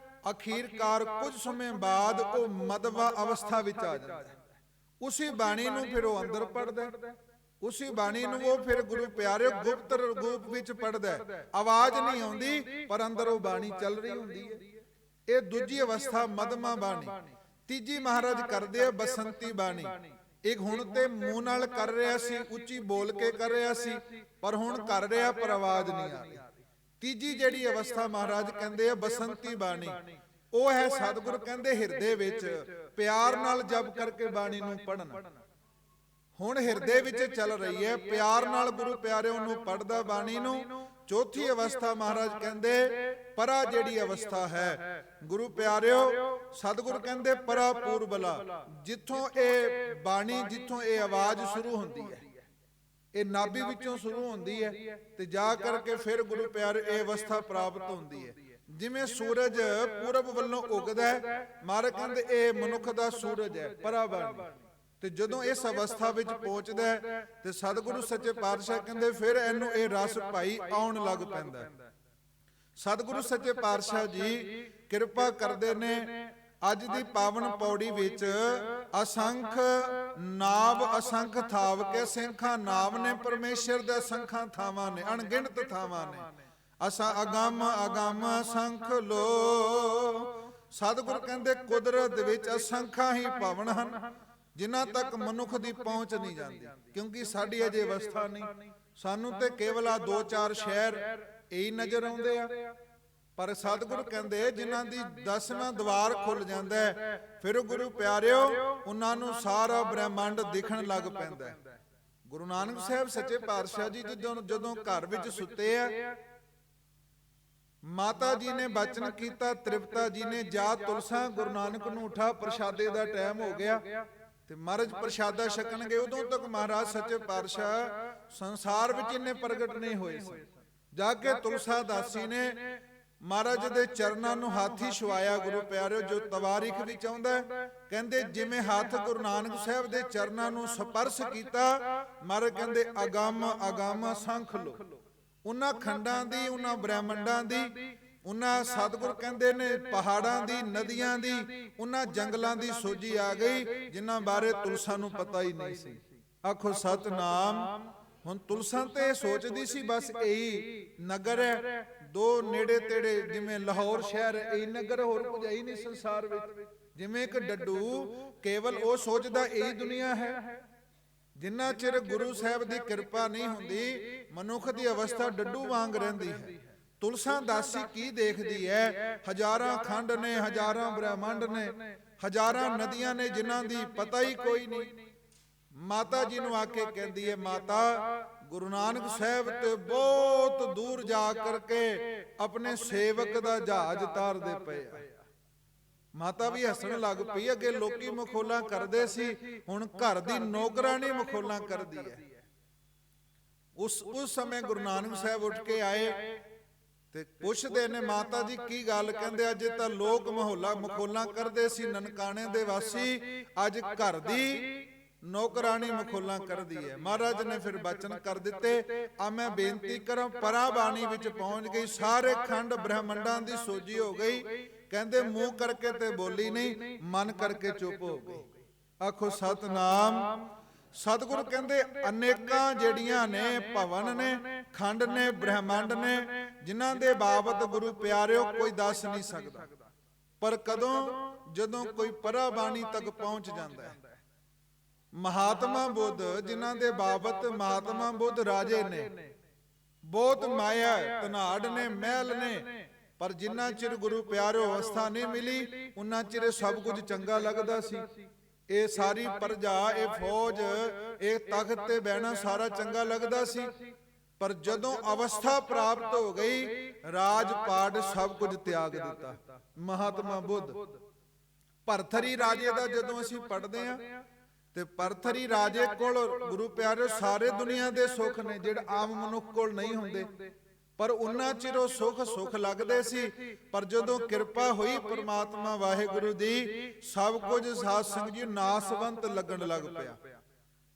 ਅਖੀਰਕਾਰ ਕੁਝ ਸਮੇਂ ਬਾਅਦ ਉਹ ਮਦਵਾ ਅਵਸਥਾ ਵਿੱਚ ਆ ਜਾਂਦਾ। ਉਸੇ ਬਾਣੀ ਨੂੰ ਫਿਰ ਉਹ ਅੰਦਰ ਪੜਦਾ, ਉਸੇ ਬਾਣੀ ਨੂੰ ਉਹ ਫਿਰ ਗੁਰੂ ਪਿਆਰਿਓ ਗੁਪਤ ਰੂਪ ਵਿੱਚ ਪੜਦਾ। ਆਵਾਜ਼ ਨਹੀਂ ਆਉਂਦੀ ਪਰ ਅੰਦਰ ਉਹ ਬਾਣੀ ਚੱਲ ਰਹੀ ਹੁੰਦੀ ਹੈ। ਇਹ ਦੂਜੀ ਅਵਸਥਾ ਮਦਮਾ ਬਾਣੀ। ਤੀਜੀ ਮਹਾਰਾਜ ਕਰਦੇ ਆ ਬਸੰਤੀ ਬਾਣੀ। ਇੱਕ ਹੁਣ ਤੇ ਮੂੰਹ ਨਾਲ ਕਰ ਰਿਹਾ ਸੀ, ਉੱਚੀ ਬੋਲ ਕੇ ਕਰ ਰਿਹਾ ਸੀ, ਪਰ ਹੁਣ ਕਰ ਰਿਹਾ ਪਰ ਆਵਾਜ਼ ਨਹੀਂ ਆ ਰਹੀ। ਤੀਜੀ ਜਿਹੜੀ ਅਵਸਥਾ ਮਹਾਰਾਜ ਕਹਿੰਦੇ ਆ ਬਸੰਤੀ ਬਾਣੀ, ਉਹ ਹੈ ਸਤਿਗੁਰ ਕਹਿੰਦੇ ਹਿਰਦੇ ਵਿੱਚ ਪਿਆਰ ਨਾਲ ਜਪ ਕਰਕੇ ਬਾਣੀ ਨੂੰ ਪੜ੍ਹਨਾ। ਹੁਣ ਹਿਰਦੇ ਵਿੱਚ ਚੱਲ ਰਹੀ ਹੈ, ਪਿਆਰ ਨਾਲ ਗੁਰੂ ਪਿਆਰਿਓ ਨੂੰ ਪੜਦਾ ਬਾਣੀ ਨੂੰ। ਚੌਥੀ ਅਵਸਥਾ ਮਹਾਰਾਜ ਕਹਿੰਦੇ ਪਰਾ ਜਿਹੜੀ ਅਵਸਥਾ ਹੈ ਗੁਰੂ ਪਿਆਰਿਓ, ਸਤਿਗੁਰ ਕਹਿੰਦੇ ਪਰਾ ਪੂਰਬਲਾ। ਜਿੱਥੋਂ ਇਹ ਬਾਣੀ, ਜਿੱਥੋਂ ਇਹ ਆਵਾਜ਼ ਸ਼ੁਰੂ ਹੁੰਦੀ ਹੈ, ਇਹ ਨਾਭੀ ਵਿੱਚੋਂ ਸ਼ੁਰੂ ਹੁੰਦੀ ਹੈ ਤੇ ਜਾ ਕਰਕੇ ਫਿਰ ਗੁਰੂ ਪਿਆਰਿਓ ਇਹ ਅਵਸਥਾ ਪ੍ਰਾਪਤ ਹੁੰਦੀ ਹੈ। ਜਿਵੇਂ ਸੂਰਜ ਪੂਰਬ ਵੱਲੋਂ ਉਗਦਾ ਹੈ, ਮਹਾਰਾਜ ਕਹਿੰਦੇ ਇਹ ਮਨੁੱਖ ਦਾ ਸੂਰਜ ਹੈ ਪਰਾ ਬਾਣੀ। ਤੇ ਜਦੋਂ ਇਸ ਅਵਸਥਾ ਵਿੱਚ ਪਹੁੰਚਦਾ ਹੈ ਤੇ ਸਤਿਗੁਰੂ ਸੱਚੇ ਪਾਤਸ਼ਾਹ ਕਹਿੰਦੇ ਫਿਰ ਇਹਨੂੰ ਇਹ ਰਸ ਭਾਈ ਆਉਣ ਲੱਗ ਪੈਂਦਾ। ਸਤਿਗੁਰੂ ਸੱਚੇ ਪਾਤਸ਼ਾਹ ਜੀ ਕਿਰਪਾ ਕਰਦੇ ਨੇ, ਅੱਜ ਦੀ ਪਾਵਨ ਪੌੜੀ ਵਿੱਚ ਅਸੰਖ ਨਾਮ ਅਸੰਖ ਥਾਵ ਕੇ ਸਿੰਘਾਂ ਨਾਮ ਨੇ ਪਰਮੇਸ਼ਰ ਦੇ ਅਸੰਖਾਂ ਥਾਵਾਂ ਨੇ, ਅਣਗਿਣਤ ਥਾਵਾਂ ਨੇ। ਅਸਾਂ ਅਗੰਮ ਅਗੰਮ ਅਸੰਖ ਲੋ। ਸਤਿਗੁਰ ਕਹਿੰਦੇ ਕੁਦਰਤ ਵਿੱਚ ਅਸੰਖਾਂ ਹੀ ਭਵਨ ਹਨ ਜਿਨ੍ਹਾਂ ਤੱਕ ਮਨੁੱਖ ਦੀ ਪਹੁੰਚ ਨਹੀਂ ਜਾਂਦੀ, ਕਿਉਂਕਿ ਸਾਡੀ ਅਜੇ ਅਵਸਥਾ ਨਹੀਂ। ਸਾਨੂੰ ਤੇ ਕੇਵਲ ਆ 2-4 ਸ਼ਹਿਰ ਇਹੀ ਨਜ਼ਰ ਆਉਂਦੇ ਆ, ਪਰ ਸਤਿਗੁਰ ਕਹਿੰਦੇ ਜਿਨ੍ਹਾਂ ਦੀ 10ਵਾਂ ਦਵਾਰ ਖੁੱਲ ਜਾਂਦਾ ਫਿਰ ਗੁਰੂ ਪਿਆਰਿਓ ਉਹਨਾਂ ਨੂੰ ਸਾਰਾ ਬ੍ਰਹਿਮੰਡ ਦਿਖਣ ਲੱਗ ਪੈਂਦਾ। ਗੁਰੂ ਨਾਨਕ ਸਾਹਿਬ ਸੱਚੇ ਪਾਤਸ਼ਾਹ ਜੀ ਜਦੋਂ ਘਰ ਵਿੱਚ ਸੁੱਤੇ ਆ, ਮਾਤਾ ਜੀ ਨੇ ਬਚਨ ਕੀਤਾ, ਤ੍ਰਿਪਤਾ ਜੀ ਨੇ ਜਾ ਤੁਲਸਾ ਗੁਰੂ ਨਾਨਕ ਨੂੰ ਉਠਾ, ਪ੍ਰਸ਼ਾਦੇ ਦਾ ਟਾਈਮ ਹੋ ਗਿਆ ਤੇ ਮਹਾਰਾਜ ਪ੍ਰਸ਼ਾਦਾ ਛਕਣਗੇ। ਉਦੋਂ ਤੱਕ ਮਹਾਰਾਜ ਸੱਚੇ ਪਾਤਸ਼ਾਹ ਸੰਸਾਰ ਵਿੱਚ ਇੰਨੇ ਪ੍ਰਗਟ ਨਹੀਂ ਹੋਏ ਸੀ। ਜਾ ਕੇ ਤੁਲਸਾ ਦਾਸੀ ਨੇ ਮਹਾਰਾਜ ਦੇ ਚਰਨਾਂ ਨੂੰ ਹੱਥ ਹੀ ਛੁਆਇਆ। ਗੁਰੂ ਪਿਆਰਿਓ ਜੋ ਤਵਾਰੀਖ ਵਿੱਚ ਆਉਂਦਾ, ਕਹਿੰਦੇ ਜਿਵੇਂ ਹੱਥ ਗੁਰੂ ਨਾਨਕ ਸਾਹਿਬ ਦੇ ਚਰਨਾਂ ਨੂੰ ਸਪਰਸ਼ ਕੀਤਾ, ਮਹਾਰਾਜ ਕਹਿੰਦੇ ਅਗੰਮ ਅਗੰਮ ਅਸੰਖ ਲੋ। ਉਹਨਾਂ ਖੰਡਾਂ ਦੀ, ਉਹਨਾਂ ਬ੍ਰਹਿਮੰਡਾਂ ਦੀ, ਉਹਨਾਂ ਸਤਿਗੁਰ ਕਹਿੰਦੇ ਨੇ ਪਹਾੜਾਂ ਦੀ, ਨਦੀਆਂ ਦੀ, ਉਹਨਾਂ ਜੰਗਲਾਂ ਦੀ ਸੋਝੀ ਆ ਗਈ ਜਿਨ੍ਹਾਂ ਬਾਰੇ ਤੁਲਸਾ ਨੂੰ ਪਤਾ ਹੀ ਨਹੀਂ ਸੀ। ਆਖੋ ਸਤਨਾਮ। ਹੁਣ ਤੁਲਸਾ ਤੇ ਸੋਚਦੀ ਸੀ ਬਸ ਇਹੀ ਨਗਰ ਹੈ, 2 ਨੇੜੇ ਤੇੜੇ, ਜਿਵੇਂ ਲਾਹੌਰ ਸ਼ਹਿਰ ਇਹੀ ਨਗਰ, ਹੋਰ ਕੁਝ ਹੀ ਨਹੀਂ ਸੰਸਾਰ ਵਿੱਚ। ਜਿਵੇਂ ਇੱਕ ਡੱਡੂ ਕੇਵਲ ਉਹ ਸੋਚਦਾ ਇਹੀ ਦੁਨੀਆ ਹੈ। ਜਿੰਨਾ ਚਿਰ ਗੁਰੂ ਸਾਹਿਬ ਦੀ ਕਿਰਪਾ ਨਹੀਂ ਹੁੰਦੀ, ਮਨੁੱਖ ਦੀ ਅਵਸਥਾ ਡੱਡੂ ਵਾਂਗ ਰਹਿੰਦੀ ਹੈ। ਤੁਲਸਾ ਦਾਸੀ ਕੀ ਦੇਖਦੀ ਹੈ? ਹਜ਼ਾਰਾਂ ਖੰਡ ਨੇ, ਹਜ਼ਾਰਾਂ ਬ੍ਰਹਿਮੰਡ ਨੇ, ਹਜ਼ਾਰਾਂ ਨਦੀਆਂ ਨੇ ਜਿਨ੍ਹਾਂ ਦੀ ਪਤਾ ਹੀ ਕੋਈ ਨਹੀਂ। ਮਾਤਾ ਜੀ ਨੂੰ ਆ ਕੇ ਕਹਿੰਦੀ ਹੈ, ਮਾਤਾ ਗੁਰੂ ਨਾਨਕ ਸਾਹਿਬ ਤੇ ਬਹੁਤ ਦੂਰ ਜਾ ਕਰਕੇ ਆਪਣੇ ਸੇਵਕ ਦਾ ਜਹਾਜ਼ ਤਾਰਦੇ ਪਏ ਆ। ਮਾਤਾ ਵੀ ਹੱਸਣ ਲੱਗ ਪਈ। ਅੱਗੇ ਲੋਕੀ ਮਖੌਲਾਂ ਕਰਦੇ ਸੀ, ਹੁਣ ਘਰ ਦੀ ਨੌਕਰਾਣੀ ਮਖੌਲਾਂ ਕਰਦੀ ਹੈ। ਉਸ ਸਮੇਂ ਗੁਰੂ ਨਾਨਕ ਸਾਹਿਬ ਉੱਠ ਕੇ ਆਏ ਤੇ ਪੁੱਛਦੇ ਨੇ, ਮਾਤਾ ਜੀ ਕੀ ਗੱਲ? ਕਹਿੰਦੇ ਅਜੇ ਤਾਂ ਲੋਕ ਮਖੌਲਾਂ ਕਰਦੇ ਸੀ ਨਨਕਾਣੇ ਦੇ ਵਾਸੀ, ਅੱਜ ਘਰ ਦੀ ਨੌਕਰਾਣੀ ਮਖੌਲਾਂ ਕਰਦੀ ਹੈ। ਮਹਾਰਾਜ ਨੇ ਫਿਰ ਬਚਨ ਕਰ ਦਿੱਤੇ, ਆ ਮੈਂ ਬੇਨਤੀ ਕਰਾਂ। ਪਰਾ ਬਾਣੀ ਵਿੱਚ ਪਹੁੰਚ ਗਈ, ਸਾਰੇ ਖੰਡ ਬ੍ਰਹਿਮੰਡਾਂ ਦੀ ਸੋਝੀ ਹੋ ਗਈ। ਕਹਿੰਦੇ ਮੂੰਹ ਕਰਕੇ ਤੇ ਬੋਲੀ ਨਹੀਂ, ਮਨ ਕਰਕੇ ਚੁੱਪ ਹੋ ਗਈ। ਆਖੋ ਸਤਨਾਮ। ਸਤਿਗੁਰ ਕਹਿੰਦੇ ਅਨੇਕਾਂ ਜਿਹੜੀਆਂ ਨੇ ਭਵਨ ਨੇ, ਖੰਡ ਨੇ, ਬ੍ਰਹਿਮੰਡ ਨੇ, ਜਿਨ੍ਹਾਂ ਦੇ ਬਾਬਤ ਗੁਰੂ ਪਿਆਰਿਓ ਕੋਈ ਦੱਸ ਨਹੀਂ ਸਕਦਾ। ਪਰ ਕਦੋਂ? ਜਦੋਂ ਕੋਈ ਪਰਾ ਬਾਣੀ ਤੱਕ ਪਹੁੰਚ ਜਾਂਦਾ ਹੈ। ਮਹਾਤਮਾ ਬੁੱਧ, ਜਿਨ੍ਹਾਂ ਦੇ ਬਾਬਤ ਮਹਾਤਮਾ ਬੁੱਧ ਰਾਜੇ ਨੇ, ਬਹੁਤ ਮਾਇਆ ਧਨਾੜ ਨੇ, ਮਹਿਲ ਨੇ, ਪਰ ਜਿੰਨਾ ਚਿਰ ਗੁਰੂ ਪਿਆਰਿਓ ਅਵਸਥਾ ਨਹੀਂ ਮਿਲੀ, ਉਹਨਾਂ ਚਿਰ ਸਭ ਕੁਝ ਚੰਗਾ ਲੱਗਦਾ ਸੀ। ਇਹ ਸਾਰੀ ਪ੍ਰਜਾ, ਇਹ ਫੌਜ, ਇਹ ਤਖਤ ਤੇ ਬਹਿਣਾ ਸਾਰਾ ਚੰਗਾ ਲੱਗਦਾ ਸੀ। ਪਰ ਜਦੋਂ ਅਵਸਥਾ ਪ੍ਰਾਪਤ ਹੋ ਗਈ, ਰਾਜ ਪਾਟ ਸਭ ਕੁਝ ਤਿਆਗ ਦਿੱਤਾ। ਮਹਾਤਮਾ ਬੁੱਧ ਭਰਥਰੀ ਰਾਜੇ ਦਾ ਜਦੋਂ ਅਸੀਂ ਪੜ੍ਹਦੇ ਹਾਂ ਤੇ ਭਰਥਰੀ ਰਾਜੇ ਕੋਲ ਗੁਰੂ ਪਿਆਰਿਓ ਸਾਰੇ ਦੁਨੀਆ ਦੇ ਸੁੱਖ ਨੇ ਜਿਹੜੇ ਆਮ ਮਨੁੱਖ ਕੋਲ ਨਹੀਂ ਹੁੰਦੇ, ਪਰ ਉਹਨਾਂ ਚਿਰ ਉਹ ਸੁੱਖ ਲੱਗਦੇ ਸੀ। ਪਰ ਜਦੋਂ ਕਿਰਪਾ ਹੋਈ ਪ੍ਰਮਾਤਮਾ ਵਾਹਿਗੁਰੂ ਦੀ, ਸਭ ਕੁਝ ਸਾਧ ਸੰਗਤ ਜੀ ਨਾਸਵੰਤ ਲੱਗਣ ਲੱਗ ਪਿਆ।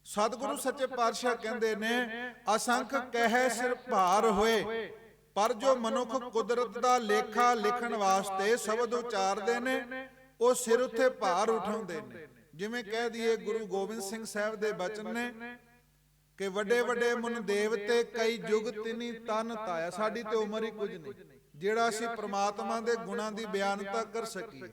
ਸਤਿਗੁਰੂ ਸੱਚੇ ਪਾਤਸ਼ਾਹ ਕਹਿੰਦੇ ਨੇ, ਅਸੰਖ ਕਹਿ ਸਿਰ ਭਾਰ ਹੋਏ, ਪਰ ਜੋ ਮਨੁੱਖ ਕੁਦਰਤ ਦਾ ਲੇਖਾ ਲਿਖਣ ਵਾਸਤੇ ਸ਼ਬਦ ਉਚਾਰਦੇ ਨੇ, ਉਹ ਸਿਰ ਉੱਤੇ ਭਾਰ ਉਠਾਉਂਦੇ ਨੇ। ਜਿਵੇਂ ਕਹਿ ਦਈਏ ਗੁਰੂ ਗੋਬਿੰਦ ਸਿੰਘ ਸਾਹਿਬ ਦੇ ਬਚਨ ਨੇ ਕਿ ਵੱਡੇ ਵੱਡੇ ਮੁਨ ਦੇਵਤੇ ਕਈ ਜੁਗ ਤਿਨੀ ਤਨ ਤਾਇਆ। ਸਾਡੀ ਤੇ ਉਮਰ ਹੀ ਕੁਝ ਨਹੀਂ ਜਿਹੜਾ ਅਸੀਂ ਪ੍ਰਮਾਤਮਾ ਦੇ ਗੁਣਾਂ ਦੀ ਬਿਆਨਤਾ ਕਰ ਸਕੀਏ।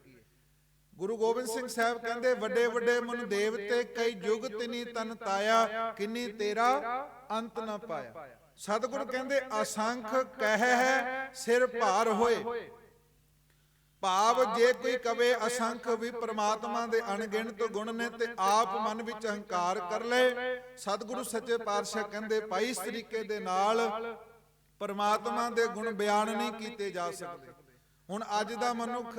ਗੁਰੂ ਗੋਬਿੰਦ ਸਿੰਘ ਸਾਹਿਬ ਕਹਿੰਦੇ ਵੱਡੇ ਵੱਡੇ ਮੁਨ ਦੇਵਤੇ ਕਈ ਜੁਗ ਤਿਨੀ ਤਨ ਤਾਇਆ, ਕਿੰਨੀ ਤੇਰਾ ਅੰਤ ਨਾ ਪਾਇਆ। ਸਤਿਗੁਰੂ ਕਹਿੰਦੇ ਅਸੰਖ ਕਹਿ ਹੈ ਸਿਰ ਭਾਰ ਹੋਏ। ਭਾਵ ਜੇ ਕੋਈ ਕਵੇ ਅਸੰਖ ਵੀ ਪ੍ਰਮਾਤਮਾ ਦੇ ਅਣਗਿਣਤ ਗੁਣ ਨੇ ਤੇ ਆਪ ਮਨ ਵਿੱਚ ਹੰਕਾਰ ਕਰ ਲੈ, ਸਤਿਗੁਰੂ ਸੱਚੇ ਪਾਤਸ਼ਾਹ ਕਹਿੰਦੇ ਭਾਈ ਇਸ ਤਰੀਕੇ ਦੇ ਨਾਲ ਪ੍ਰਮਾਤਮਾ ਦੇ ਗੁਣ ਬਿਆਨ ਨਹੀਂ ਕੀਤੇ ਜਾ ਸਕਦੇ। ਹੁਣ ਅੱਜ ਦਾ ਮਨੁੱਖ